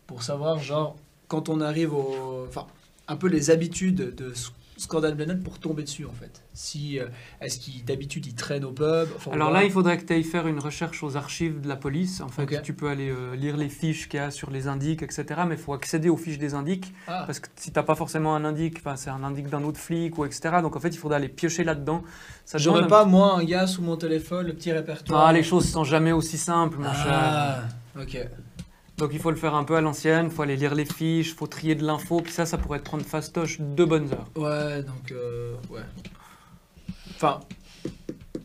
pour savoir, genre, quand on arrive enfin, un peu les habitudes de Scandale Blended pour tomber dessus en fait. Si est-ce qu'il d'habitude il traîne au pub. Enfin, Alors voilà. là, il faudrait que tu ailles faire une recherche aux archives de la police. En fait, Ok. tu peux aller lire les fiches qu'il y a sur les indices, etc. Mais il faut accéder aux fiches des indices. Ah, Parce que si tu n'as pas forcément un indice, c'est un indice d'un autre flic, ou etc. Donc en fait, il faudrait aller piocher là-dedans. Ça j'aurais demande pas moi un gars sous mon téléphone, le petit répertoire. Ah, les choses sont jamais aussi simples, mon cher. Ah, ok. Donc il faut le faire un peu à l'ancienne, il faut aller lire les fiches, il faut trier de l'info, puis ça pourrait te prendre fastoche 2 bonnes heures. Ouais, donc ouais. Enfin,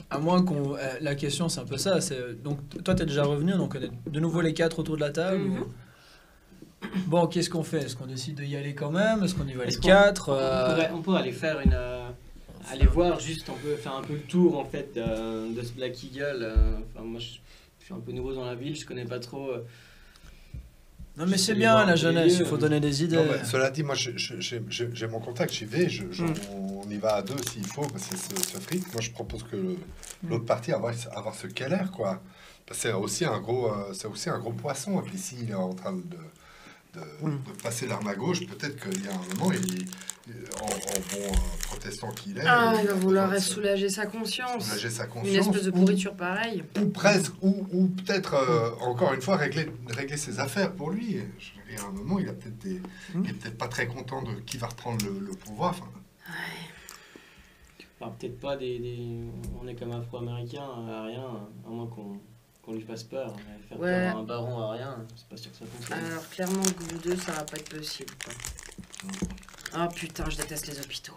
à moins qu'on. La question c'est un peu ça. C'est donc toi t'es déjà revenu, donc on est de nouveau les 4 autour de la table. Mhm. ou- Bon, qu'est-ce qu'on fait? Est-ce qu'on décide d'y aller quand même? Est-ce qu'on y va les Est-ce qu'on- 4 On pourrait aller faire aller voir juste, on peut faire un peu le tour en fait de ce Black Eagle. Enfin, moi je suis un peu nouveau dans la ville, je connais pas trop. Non mais c'est aller bien voir la les jeunesse, lieux. il faut donner des idées. Non, mais cela dit, moi j'ai mon contact, j'y vais, on y va à 2 s'il faut, parce que ce fric. Moi je propose que l'autre partie avoir ce Keller, quoi. Parce que c'est aussi un gros poisson. Et puis s'il est en train de passer l'arme à gauche, peut-être qu'il y a un moment, en bon protestant qu'il est, Ah, il va vouloir besoin de soulage sa conscience. soulager sa Une conscience. espèce de pourriture pareille. Ou presque, ou peut-être, encore une fois, régler ses affaires pour lui. Et à un moment, il est peut-être pas très content de qui va reprendre le pouvoir. Enfin, Enfin, peut-être pas on est comme afro-américain, à rien, à moins qu'on lui fasse peur. Mais faire Ouais. peur à un baron à rien, c'est pas sûr que ça fonctionne. Alors clairement, que vous deux, ça va pas être possible. Quoi. Oh putain, je déteste les hôpitaux.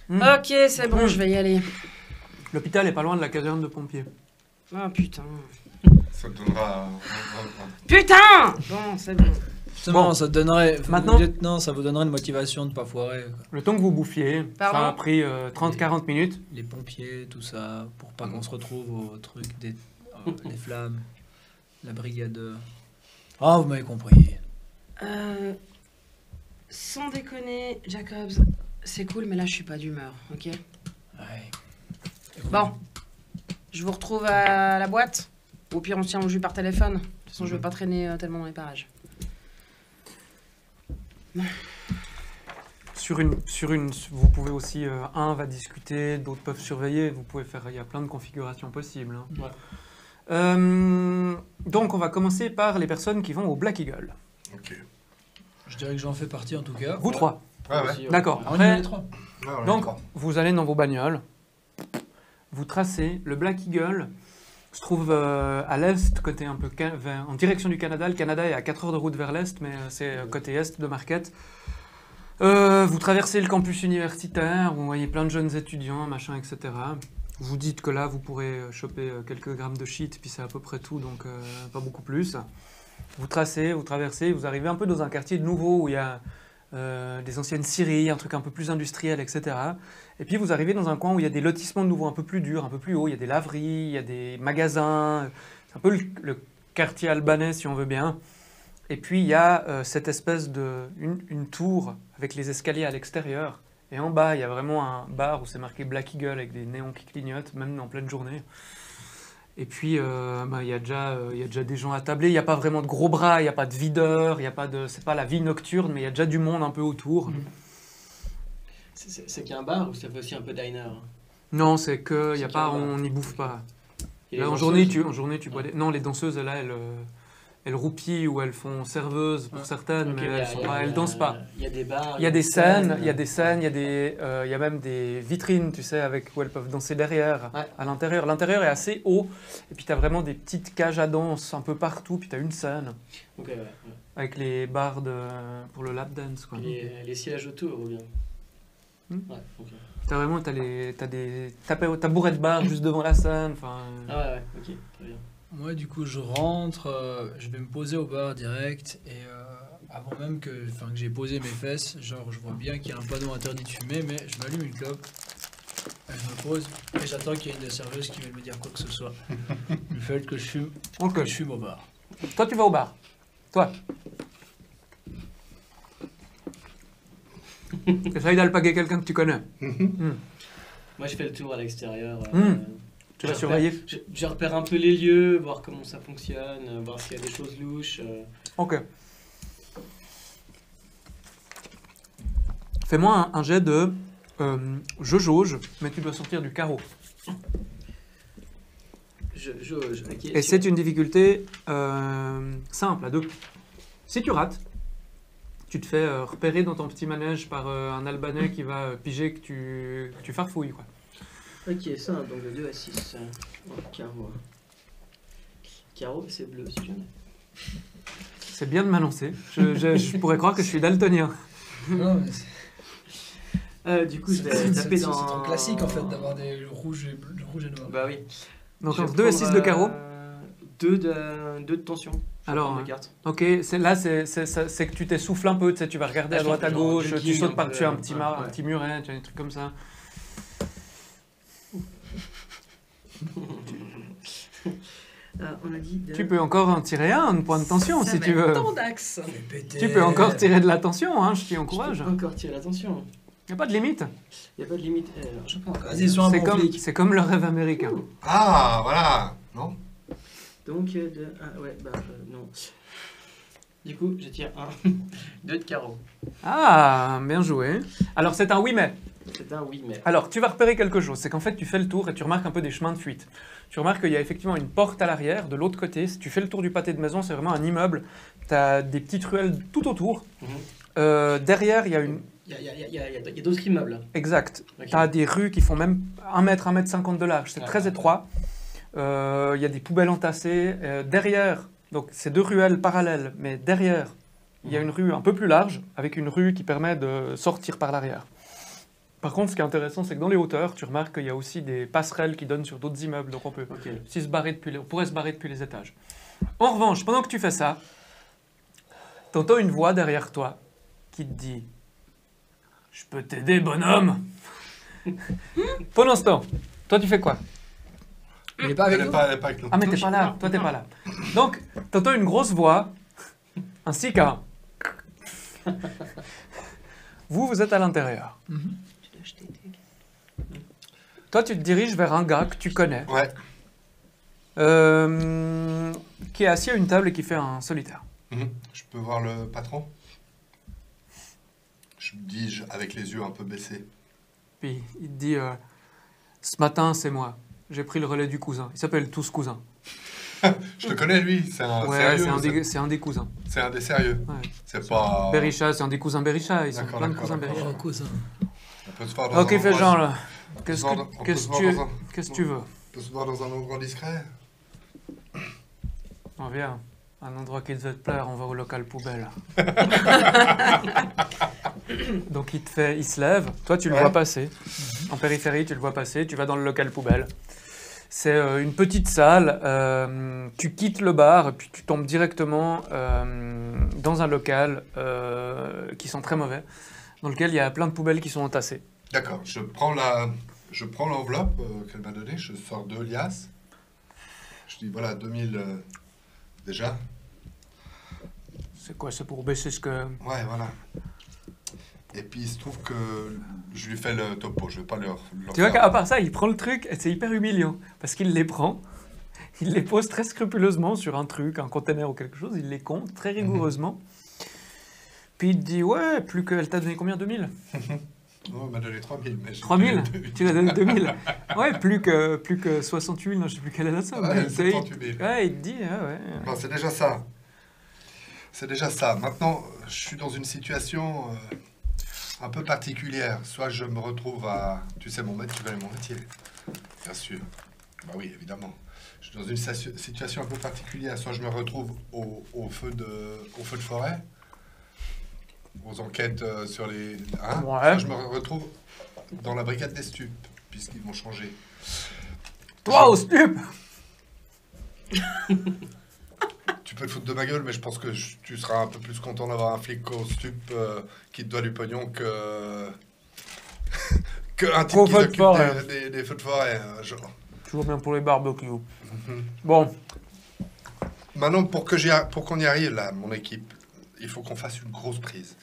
Mm. Ok, c'est bon, je vais y aller. L'hôpital est pas loin de la caserne de pompiers. Oh putain. ça te donnera Putain. Bon, c'est bon. Justement, Bon. ça te donnerait. Maintenant- Lieutenant, ça vous donnerait une motivation de pas foirer. Quoi. Le temps que vous bouffiez, Pardon ça a pris 30-40 minutes. Les pompiers, tout ça, pour pas qu'on se retrouve au truc des flammes, la brigade. Ah, vous m'avez compris. Sans déconner, Jacobs, c'est cool, mais là, je suis pas d'humeur, ok? Ouais. Bon, je vous retrouve à la boîte. Au pire, on se tient au jus par téléphone. De toute façon, je vais pas traîner tellement dans les parages. Vous pouvez aussi, un va discuter, d'autres peuvent surveiller, vous pouvez faire, il y a plein de configurations possibles. Hein. Ouais. Donc on va commencer par les personnes qui vont au Black Eagle. Ok. Je dirais que j'en fais partie en tout cas. Vous trois, Ouais, ouais. Aussi, d'accord. Ah, on y va Après, les trois. Ouais, on est donc trois. vous allez dans vos bagnoles, vous tracez, le Black Eagle se trouve à l'est, côté un peu en direction du Canada. Le Canada est à 4 heures de route vers l'est, mais c'est côté est de Marquette. Vous traversez le campus universitaire, vous voyez plein de jeunes étudiants, machin, etc. Vous dites que là, vous pourrez choper quelques grammes de shit, puis c'est à peu près tout, donc pas beaucoup plus. Vous tracez, vous traversez, vous arrivez un peu dans un quartier nouveau où il y a des anciennes scieries, un truc un peu plus industriel, etc. Et puis vous arrivez dans un coin où il y a des lotissements de nouveau un peu plus durs, un peu plus hauts, il y a des laveries, il y a des magasins, c'est un peu le quartier albanais si on veut bien. Et puis il y a cette espèce une tour avec les escaliers à l'extérieur. Et en bas, il y a vraiment un bar où c'est marqué Black Eagle avec des néons qui clignotent, même en pleine journée. Et puis, il y a déjà des gens attablés. Il n'y a pas vraiment de gros bras, il n'y a pas de videur, c'est pas la vie nocturne, mais il y a déjà du monde un peu autour. C'est qu'un bar ou ça fait aussi un peu diner? Non, c'est que C'est y a pas, qu'il y a un bar. on n'y bouffe pas. Et les Là, en danseuses? journée, tu bois des... Non, les danseuses, là, elles roupillent ou elles font serveuse pour certaines, Ok, mais il y a- elles dansent pas. Il y a des bars. Il y a des scènes, il y a même des vitrines, tu sais, où elles peuvent danser derrière, Ouais. à l'intérieur. L'intérieur est assez haut, et puis tu as vraiment des petites cages à danse un peu partout, puis tu as une scène Ok, ouais. avec les barres pour le lap dance, quoi. Et les sièges autour ou bien? Hmm. Ouais, ok. T'as des tabourets de bar juste devant la scène, enfin... Ah ouais, ok, très bien. Moi, du coup, je rentre, je vais me poser au bar direct et avant même que j'ai posé mes fesses, genre, je vois bien qu'il y a un panneau interdit de fumer, mais je m'allume une clope, je me pose et j'attends qu'il y ait une des serveuses qui vienne me dire quoi que ce soit. Le fait que je Ok. fume au bar. Toi, tu vas au bar. Toi. Essaye d'alpaguer quelqu'un que tu connais. Moi, je fais le tour à l'extérieur. Tu vas je surveiller. Je repère un peu les lieux, voir comment ça fonctionne, voir s'il y a des choses louches. Ok. Fais-moi un jet de... je jauge, mais tu dois sortir du carreau. Je jauge. Ok, Et c'est une difficulté simple, à 2. Si tu rates, tu te fais repérer dans ton petit manège par un Albanais qui va piger que tu farfouilles, quoi. Ok, ça, donc de 2 à 6. Carreau. Carreau, c'est bleu, si jamais. C'est bien de m'annoncer. Je pourrais croire que je suis daltonien. Non, mais Du coup, je vais taper c'est dans... trop classique en fait d'avoir des rouges et noirs. Bah oui. Donc Je vais entre 2 et 6 de carreau. 2 de tension. Je vais Alors, prendre deux cartes. ok, c'est que tu t'essouffles un peu, tu sais, tu vas regarder Ah, à droite, à genre gauche, jogging tu sautes un par-dessus peu, un petit, un ouais. petit muret, tu as des trucs comme ça. On a dit de... Tu peux encore en tirer un point de tension Ça si va tu être veux. tant d'axes. Tu peux encore tirer de la tension, hein, je t'y Je encourage. peux encore tirer l'attention. Il n'y a pas de limite. Il n'y a pas de limite. Alors, je prends encore. Vas-y, sois un C'est bon comme, flic. c'est comme le rêve américain. Ah, voilà. Non. Donc, non. Du coup, je tire 1. 2 de carreau. Ah, bien joué. Alors c'est un oui mais. C'est un oui, mais... Alors tu vas repérer quelque chose, c'est qu'en fait tu fais le tour et tu remarques un peu des chemins de fuite. Tu remarques qu'il y a effectivement une porte à l'arrière, de l'autre côté. Si tu fais le tour du pâté de maison, c'est vraiment un immeuble. Tu as des petites ruelles tout autour. Derrière, il y a une... Il y a d'autres immeubles. Exact. Ok. Tu as des rues qui font même 1 mètre, 1 mètre 50 de large. C'est Ah, très ouais. étroit. Il y a des poubelles entassées. Derrière, donc c'est 2 ruelles parallèles, mais derrière, il y a une rue un peu plus large, avec une rue qui permet de sortir par l'arrière. Par contre, ce qui est intéressant, c'est que dans les hauteurs, tu remarques qu'il y a aussi des passerelles qui donnent sur d'autres immeubles, donc on pourrait se barrer depuis les étages. En revanche, pendant que tu fais ça, tu entends une voix derrière toi qui te dit « Je peux t'aider, bonhomme !» Pendant ce temps, toi tu fais quoi? Il est pas avec Elle nous. est pas avec nous. Ah mais t'es pas là, toi t'es pas là. Donc, t'entends une grosse voix, ainsi qu'un... Vous êtes à l'intérieur. Tu dois acheter tes cartes. Toi, tu te diriges vers un gars que tu connais, Ouais. qui est assis à une table et qui fait un solitaire. Je peux voir le patron? Je dis avec les yeux un peu baissés. Puis il te dit ce matin, c'est moi. J'ai pris le relais du cousin. Il s'appelle tous cousin. Je le connais lui, c'est un Ouais, sérieux. c'est un des cousins. C'est un des sérieux. Ouais. C'est pas. Berisha, c'est un des cousins Berisha. Ils sont D'accord, plein de d'accord, cousins d'accord. Berisha. Oh, cousin. On peut se voir dans Ok, un fais endroit- genre là. on peut Qu'est-ce se voir dans- on peut se voir dans un- que tu veux? On peut se voir dans un endroit discret. On vient. Un endroit qui devait te plaire, on va au local poubelle. Donc il se lève, toi tu le Ouais. vois passer. En périphérie, tu le vois passer, tu vas dans le local poubelle. C'est une petite salle, tu quittes le bar, puis tu tombes directement dans un local qui sent très mauvais, dans lequel il y a plein de poubelles qui sont entassées. D'accord, je prends l'enveloppe qu'elle m'a donnée, je sors 2 liasses. Je dis voilà, 2000 déjà. C'est quoi, c'est pour baisser ce que... Ouais, voilà. Et puis il se trouve que je lui fais le topo, je vais pas leur Tu vois faire. qu'à part ça, il prend le truc et c'est hyper humiliant, parce qu'il les prend, il les pose très scrupuleusement sur un truc, un conteneur ou quelque chose, il les compte très rigoureusement. Puis il te dit, ouais, plus que... Elle t'a donné combien, 2000 Oh, elle m'a donné 3000, mais j'ai 3000 donné 2000. Tu l'as donné 2000 Ouais, plus que 68 000, non, je sais plus quelle est la somme. Ouais, mais c'est il 38 000. ouais, il te dit, ah ouais. Non, c'est déjà ça. C'est déjà ça. Maintenant, je suis dans une situation un peu particulière. Soit je me retrouve à... Tu sais, mon métier, tu connais mon métier. Bien sûr. Bah oui, évidemment. Je suis dans une situation un peu particulière. Soit je me retrouve au feu de forêt, aux enquêtes sur les... Hein, Ouais. soit je me retrouve dans la brigade des stupes, puisqu'ils vont changer. Toi, au stup Tu peux te foutre de ma gueule, mais je pense que tu seras un peu plus content d'avoir un flic au stup qui te doit du pognon que un type Au qui feu de s'occupe forêt. des feux de forêt. Genre. Toujours bien pour les barbecues. Bon, Maintenant, pour qu'on y arrive, là, mon équipe, il faut qu'on fasse une grosse prise.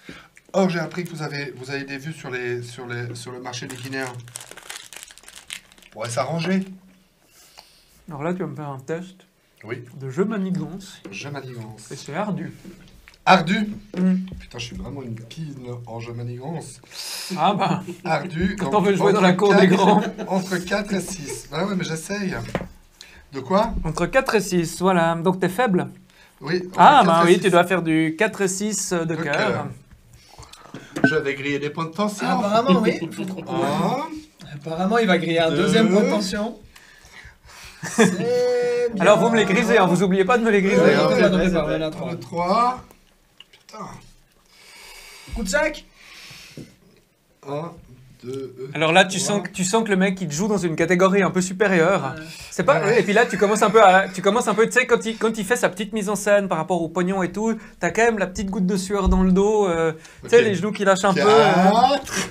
Or, j'ai appris que vous avez des vues sur le marché des Guinéens. On pourrait s'arranger. alors là, tu vas me faire un test Oui, de jeu manigance, je manigance. et c'est ardu. Ardu. Mm. Putain, je suis vraiment une pine en jeu manigance. Ah bah, Ardu. quand on veut jouer dans la cour des grands. Entre 4 et 6. Ah ouais, mais j'essaye. De quoi? Entre 4 et 6, voilà. Donc t'es faible. Oui. entre Ah 4 bah et oui, 6. tu dois faire du 4 et 6 de De cœur. cœur. Je vais griller des points de tension. Apparemment, oui. Un, Apparemment, il va griller un Deux. deuxième point de tension. C'est bien. Alors vous me les grisez, hein, vous oubliez pas de me les griser. Ouais, hein. ouais, c'est ouais, vrai, ouais, c'est la vrai. trois. le 3. Putain. Coup de sac. 1, 2. Alors là, tu sens que le mec, il te joue dans une catégorie un peu supérieure. Ouais. C'est pas... Ouais. Et puis là, tu commences un peu, tu sais, quand il fait sa petite mise en scène par rapport au pognon et tout, t'as quand même la petite goutte de sueur dans le dos, tu sais, les genoux qui lâchent un peu. 4.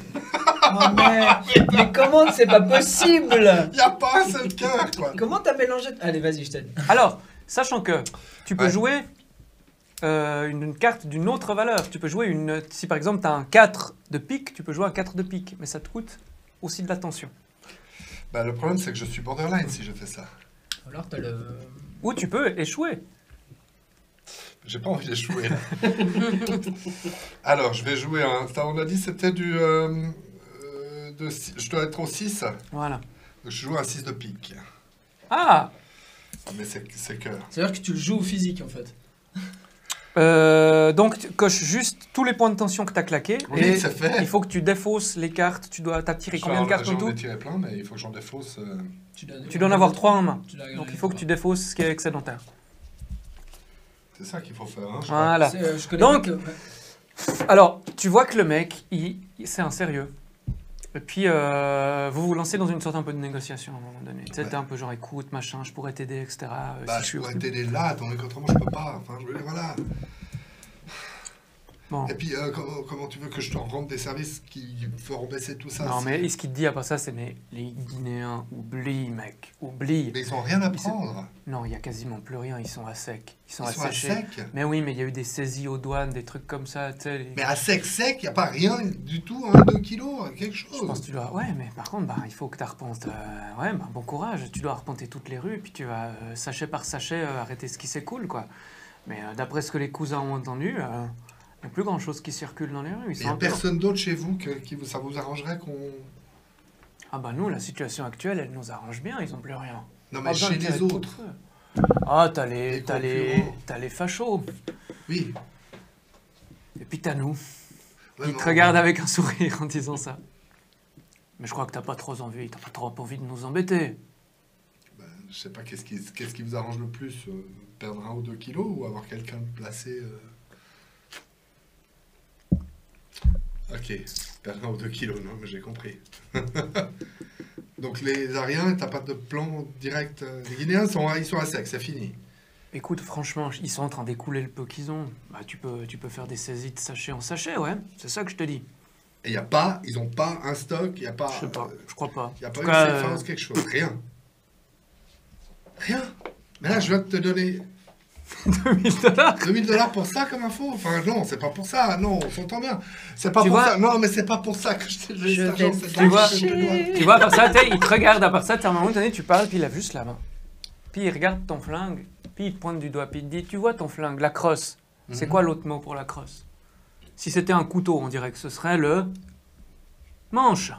Oh mais comment c'est pas possible? Il n'y a pas un seul cœur, quoi. Comment t'as mélangé? Allez, vas-y, je t'aide. Alors, sachant que tu peux Ouais. jouer une carte d'une autre valeur. Tu peux jouer si par exemple tu as un 4 de pique, tu peux jouer un 4 de pique, mais ça te coûte aussi de l'attention. Bah, le problème, c'est que je suis borderline si je fais ça. Alors t'as le. Ou tu peux échouer. J'ai pas envie d'échouer. Là. Alors, je vais jouer un. Ça, on a dit c'était du. Je dois être au 6. Voilà. Donc, je joue un 6 de pique. Ah Ah, mais c'est cœur. C'est-à-dire que tu le joues au physique en fait. donc tu coches juste tous les points de tension que tu as claqués. Oui, et c'est fait. il faut que tu défausses les cartes. T'as tiré combien de cartes en J'en tout? ai tiré plein, mais il faut que j'en défausse. Tu dois en avoir 3 en main. Tu dois Donc il faut que tu défausses ce qui est excédentaire. C'est ça qu'il faut faire. Hein, Voilà. Je connais Donc- pas que- ouais. Alors, tu vois que le mec, c'est un sérieux. Et puis, vous vous lancez dans une sorte un peu de négociation à un moment donné. Tu sais, Ouais. t'es un peu genre, écoute, machin, je pourrais t'aider, etc. Bah, si je je pourrais suis... t'aider là, tandis qu'autrement, je peux pas. Enfin, je veux dire, voilà. Bon. Et puis, comment tu veux que je te rende des services qui feront baisser tout ça? Non, mais ce qu'il te dit après ça, c'est mais les Guinéens, oublie, mec, oublie. Mais ils ont rien à Ils se- prendre. Non, il y a quasiment plus rien, ils sont à sec. Ils sont Ils sont à asséchés. sec. Mais oui, mais il y a eu des saisies aux douanes, des trucs comme ça, tu sais. Mais à sec, il n'y a pas rien du tout, 2 kilos, quelque chose. Je pense que tu dois... Ouais, mais par contre, bah, il faut que tu arpentes... Ouais, bah, bon courage. Tu dois arpenter toutes les rues, puis tu vas, sachet par sachet, arrêter ce qui s'écoule, quoi. Mais d'après ce que les cousins ont entendu, il n'y a plus grand-chose qui circule dans les rues. Ils Il sont n'y a un peu- personne d'autre chez vous ça vous arrangerait qu'on... Ah bah nous, la situation actuelle, elle nous arrange bien, ils ont plus rien. Non, Pas mais besoin chez de tirer les de coup de autres. feu. Ah, t'as les concurrents. fachos. Oui. Et puis t'as nous. Ouais, Ils non, te regardent avec un sourire en disant ça. Mais je crois que t'as pas trop envie de nous embêter. Ben, je sais pas, qu'est-ce qui vous arrange le plus perdre 1 ou 2 kilos ou avoir quelqu'un de placé Ok, perdre 1 ou 2 kilos, non, mais j'ai compris. Donc les Ariens, t'as pas de plan direct. Les Guinéens, ils sont à sec, c'est fini. Écoute, franchement, ils sont en train d'écouler le peu qu'ils ont. Bah, tu peux faire des saisies de sachet en sachet, ouais. C'est ça que je te dis. Et ils ont pas un stock, il y a pas. Je sais pas, je crois pas. Il y a En pas tout une cas, safe house, quelque chose, rien. Rien. Mais là, je viens de te donner $2000. 2000 $ pour ça comme info. Enfin, non, c'est pas pour ça. Non, on s'entend bien. C'est pas Tu pour vois- ça. Non, mais c'est pas pour ça que je t'ai donné Je cet argent. vais c'est Tu vois- pas que je te dois. Tu vois, à part ça, il te regarde, à part ça, à un moment donné, tu parles, puis il lève juste la main. Puis il regarde ton flingue, puis il te pointe du doigt, puis il te dit, tu vois ton flingue, la crosse. C'est Mhm. quoi l'autre mot pour la crosse? Si c'était un couteau, on dirait que ce serait le manche.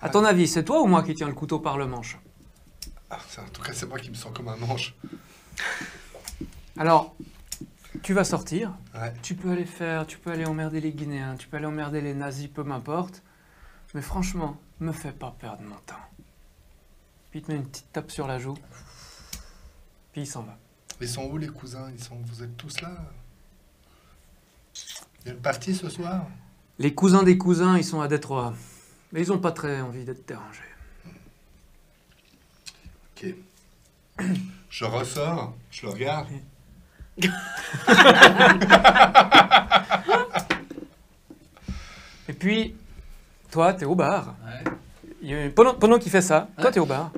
À ton avis, c'est toi ou moi qui tiens le couteau par le manche? Ah, en tout cas, c'est moi qui me sens comme un manche. Alors, tu vas sortir, Ouais. tu peux aller emmerder les Guinéens, tu peux aller emmerder les nazis, peu m'importe. Mais franchement, me fais pas perdre mon temps. Puis il te met une petite tape sur la joue. Puis il s'en va. Ils sont où les cousins? Vous êtes tous là? Il y a une partie ce soir? Les cousins des cousins, ils sont à Détroit. Mais ils ont pas très envie d'être dérangés. Ok. Je ressors, je le regarde. Et puis, toi, t'es au bar. Ouais. Pendant qu'il fait ça, toi, Ouais. t'es au bar.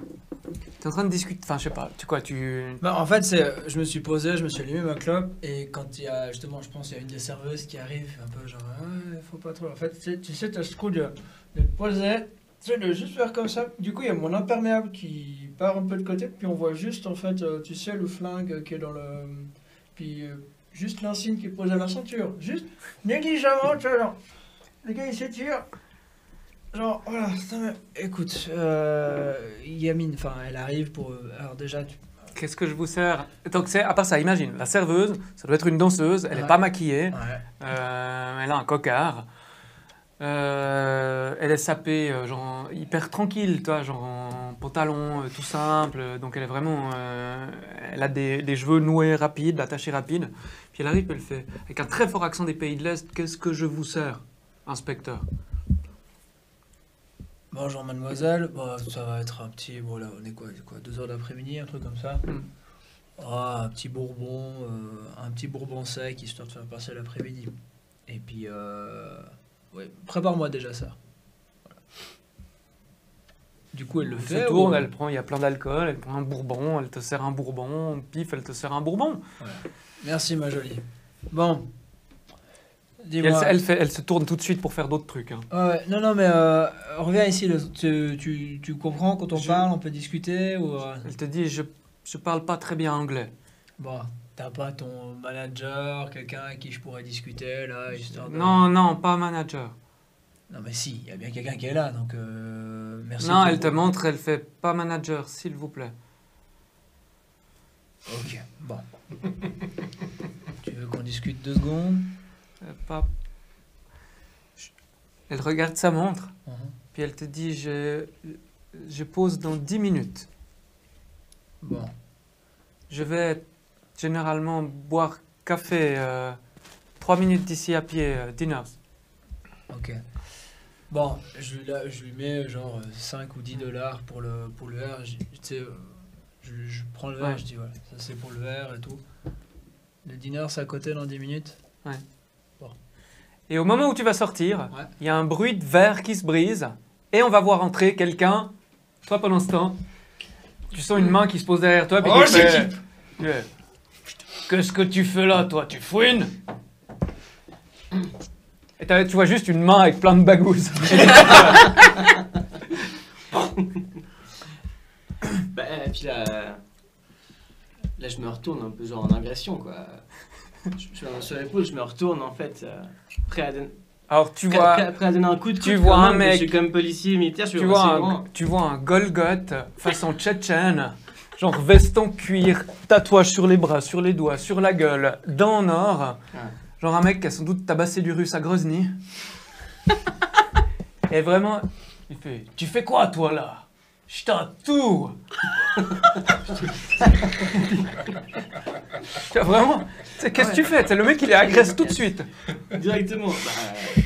T'es en train de discuter. Enfin, je sais pas. Bah, en fait, je me suis posé, je me suis allumé ma clope, et quand il y a, justement, je pense, il y a une des serveuses qui arrive, un peu genre, faut pas trop. En fait, tu sais, t'as ce coup de te poser, tu sais, de juste faire comme ça. Du coup, il y a mon imperméable qui part un peu de côté, puis on voit juste, en fait, tu sais, le flingue qui est dans le. Puis juste l'insigne qui est posé à la ceinture. Juste négligemment, tu vois, genre. Le gars, il s'étire. Genre, voilà, putain, mais, écoute, Yamine, enfin, elle arrive pour. Alors, déjà, Qu'est-ce que je vous sers? Donc, à part ça, imagine, la serveuse, ça doit être une danseuse, elle est Ouais. pas maquillée, Ouais. elle a un cocard, elle est sapée, genre hyper tranquille, toi, genre en pantalon tout simple, donc elle est vraiment. Elle a des cheveux noués rapides, attachés rapides, puis elle arrive, puis elle fait, avec un très fort accent des pays de l'Est, qu'est-ce que je vous sers, inspecteur? Bonjour mademoiselle, bon, ça va être un petit, bon là on est quoi 2h d'après-midi, un truc comme ça. Un petit bourbon sec, histoire de faire passer l'après-midi. Et puis, ouais, prépare-moi déjà ça. Voilà. Du coup elle le Elle fait. se tourne, ou- elle prend, il y a plein d'alcool, elle prend un bourbon, elle te sert un bourbon, pif, elle te sert un bourbon. Merci ma jolie. Bon, Et dis-moi. elle se tourne tout de suite pour faire d'autres trucs. Hein. Ouais, non mais reviens ici, tu comprends quand on Je- parle, on peut discuter ou... Elle te dit, je parle pas très bien anglais. Bon, t'as pas ton manager, quelqu'un avec qui je pourrais discuter là, histoire de... Non, pas manager. Non mais si, il y a bien quelqu'un qui est là, donc merci. Non, pour- elle te montre, elle fait pas manager, s'il vous plaît. Ok, bon. Tu veux qu'on discute 2 secondes? Pas... Elle regarde sa montre, Mhm. puis elle te dit, je pose dans 10 minutes. Bon, Je vais généralement boire café 3 minutes d'ici à pied, dinner. ok. Bon, je lui mets genre 5 ou 10 $ pour le verre. Tu sais, je prends le verre, Ouais. je dis voilà, ça c'est pour le verre et tout. Le dîner c'est à côté dans 10 minutes. Et au moment où tu vas sortir, Ouais. il y a un bruit de verre qui se brise, et on va voir entrer quelqu'un. Toi, pendant ce temps, tu sens une main qui se pose derrière toi. Puis Oh, qui fait, j'équipe. Qu'est-ce que tu fais là, toi? Tu fouines? Et tu vois juste une main avec plein de bagouses. Bah, et puis là, je me retourne un peu genre en agression, quoi. Je suis sur l'épaule, je me retourne en fait, prêt à donner, Alors tu prêt, vois, prêt à donner un coup de tu coude, vois quand un même, mec- je suis comme policier militaire, je suis tu vois, c'est un, vraiment- tu vois un Golgoth façon tchétchène, genre veste en cuir, tatouage sur les bras, sur les doigts, sur la gueule, dents en or. Ouais. Genre un mec qui a sans doute tabassé du russe à Grozny. Et vraiment, il fait, tu fais quoi toi là? Je t'en tout. Tu vois, vraiment, qu'est-ce que tu fais? Le mec il est agresse tout de suite. Directement. Bah,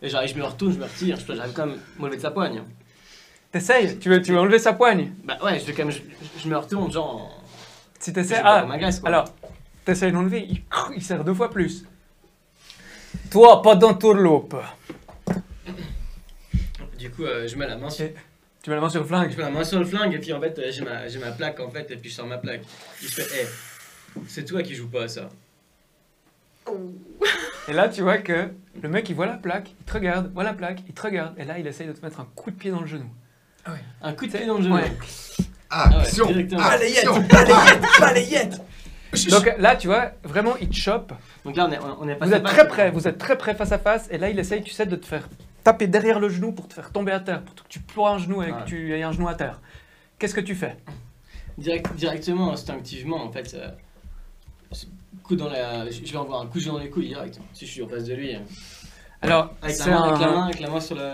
et j'arrive, je me retourne, je me retire, j'arrive quand même à me lever de sa poigne. T'essayes, tu veux enlever sa poigne. Bah ouais, je me retourne, genre. Si Je t'essayes, vais pas m'agacer, quoi. alors, t'essayes d'enlever, il serre 2 fois plus. Toi, pas d'entourloupe. Du coup, je mets la main sur. Tu mets la main sur le flingue. Je mets la main sur le flingue et puis en fait j'ai ma plaque en fait et puis je sors ma plaque. Et je fais c'est toi qui joues pas à ça. Et là, tu vois que le mec, il voit la plaque, il te regarde, voit la plaque, il te regarde, et là, il essaye de te mettre un coup de pied dans le genou. Un coup de pied dans le genou. Ouais. Action. directement. Action. Balayette. Donc là, tu vois, vraiment, il te chope. Donc là on est pas Vous êtes très près, vous êtes très près face à face, et là, il essaye, tu sais, de te faire taper derrière le genou pour te faire tomber à terre, pour que tu ploies un genou et que tu aies un genou à terre. Qu'est-ce que tu fais? Directement, instinctivement en fait. Coup dans la... Je vais envoyer un coup dans les couilles direct. Si je suis en face de lui. Alors, Avec c'est la main sur le.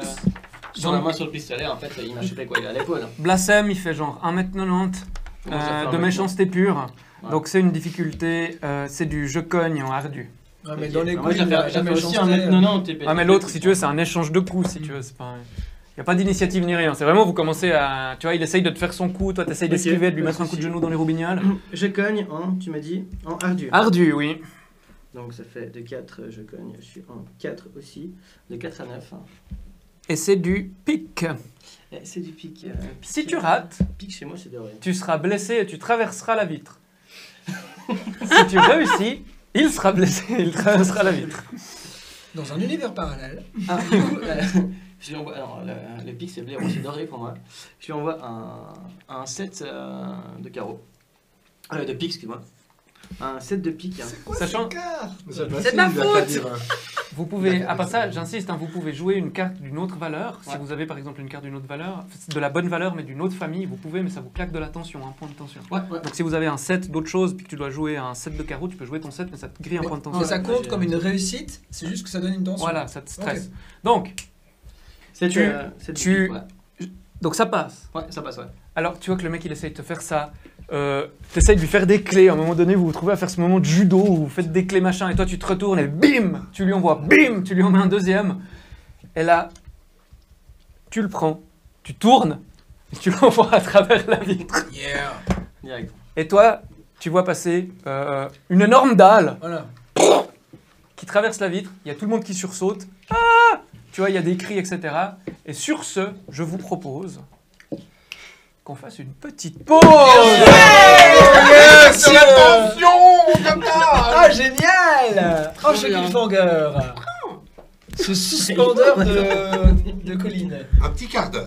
Sur la main sur le pistolet, en fait, il m'a chopé quoi? Il est à l'épaule. Blasphème, il fait genre 1m90 de méchanceté pure. Ouais. Donc c'est une difficulté, c'est du je cogne en ardu. Ouais, mais dans les Moi couilles, je il a l'ai jamais fait aussi chanté. 1m90. Ah mais l'autre, si tu veux, c'est un échange de coups, si tu veux. Il n'y a pas d'initiative ni rien. C'est vraiment, vous commencez à... Tu vois, il essaye de te faire son coup, toi t'essayes d'esquiver, de lui pas mettre de un coup de souci. genou dans les roubignoles. Je cogne en, tu m'as dit, en ardu. Ardu, oui. Donc ça fait de 4, je cogne, je suis en 4 aussi. De 4 à 9. Et c'est du pic. Et c'est du pic. Si tu rates, Pic chez moi c'est doré. tu seras blessé et tu traverseras la vitre. Si tu réussis, il sera blessé et il traversera la vitre. Dans un univers parallèle. Ah, du coup, je lui envoie, alors le pic c'est blaireau, c'est doré pour moi. Je lui envoie un 7 de carreau. De pique, excuse-moi. Un 7 de pique. Hein. Sachant, C'est de ma faute. vous pouvez, à part ça, j'insiste, hein, vous pouvez jouer une carte d'une autre valeur. Si Ouais. vous avez par exemple une carte d'une autre valeur, de la bonne valeur mais d'une autre famille, vous pouvez, mais ça vous claque de la tension, un point de tension. Ouais. Donc si vous avez un 7 d'autre chose, puis que tu dois jouer un 7 de carreau, tu peux jouer ton 7, mais ça te grille un point de tension. Mais ça compte j'ai- comme une réussite, c'est juste que ça donne une tension. Voilà, ça te stresse. Donc, 7 Tu- de tu- pique, ouais. donc ça passe. Ouais, ça passe, ouais. Alors, tu vois que le mec, il essaye de te faire ça. T'essayes de lui faire des clés. À un moment donné, vous vous trouvez à faire ce moment de judo où vous faites des clés machin, et toi, tu te retournes et bim, tu lui envoies, bim, tu lui en mets un deuxième. Et là, tu le prends, tu tournes, et tu l'envoies à travers la vitre. Yeah. Direct. Et toi, tu vois passer une énorme dalle Voilà. qui traverse la vitre. Il y a tout le monde qui sursaute. Ah, tu vois, il y a des cris, etc. Et sur ce, je vous propose qu'on fasse une petite pause. Yes, sur la tension, comme ça. Ah, génial. Oh, Trop chez bien. Cliffhanger. Ce suspendeur de colline. Un petit quart d'heure.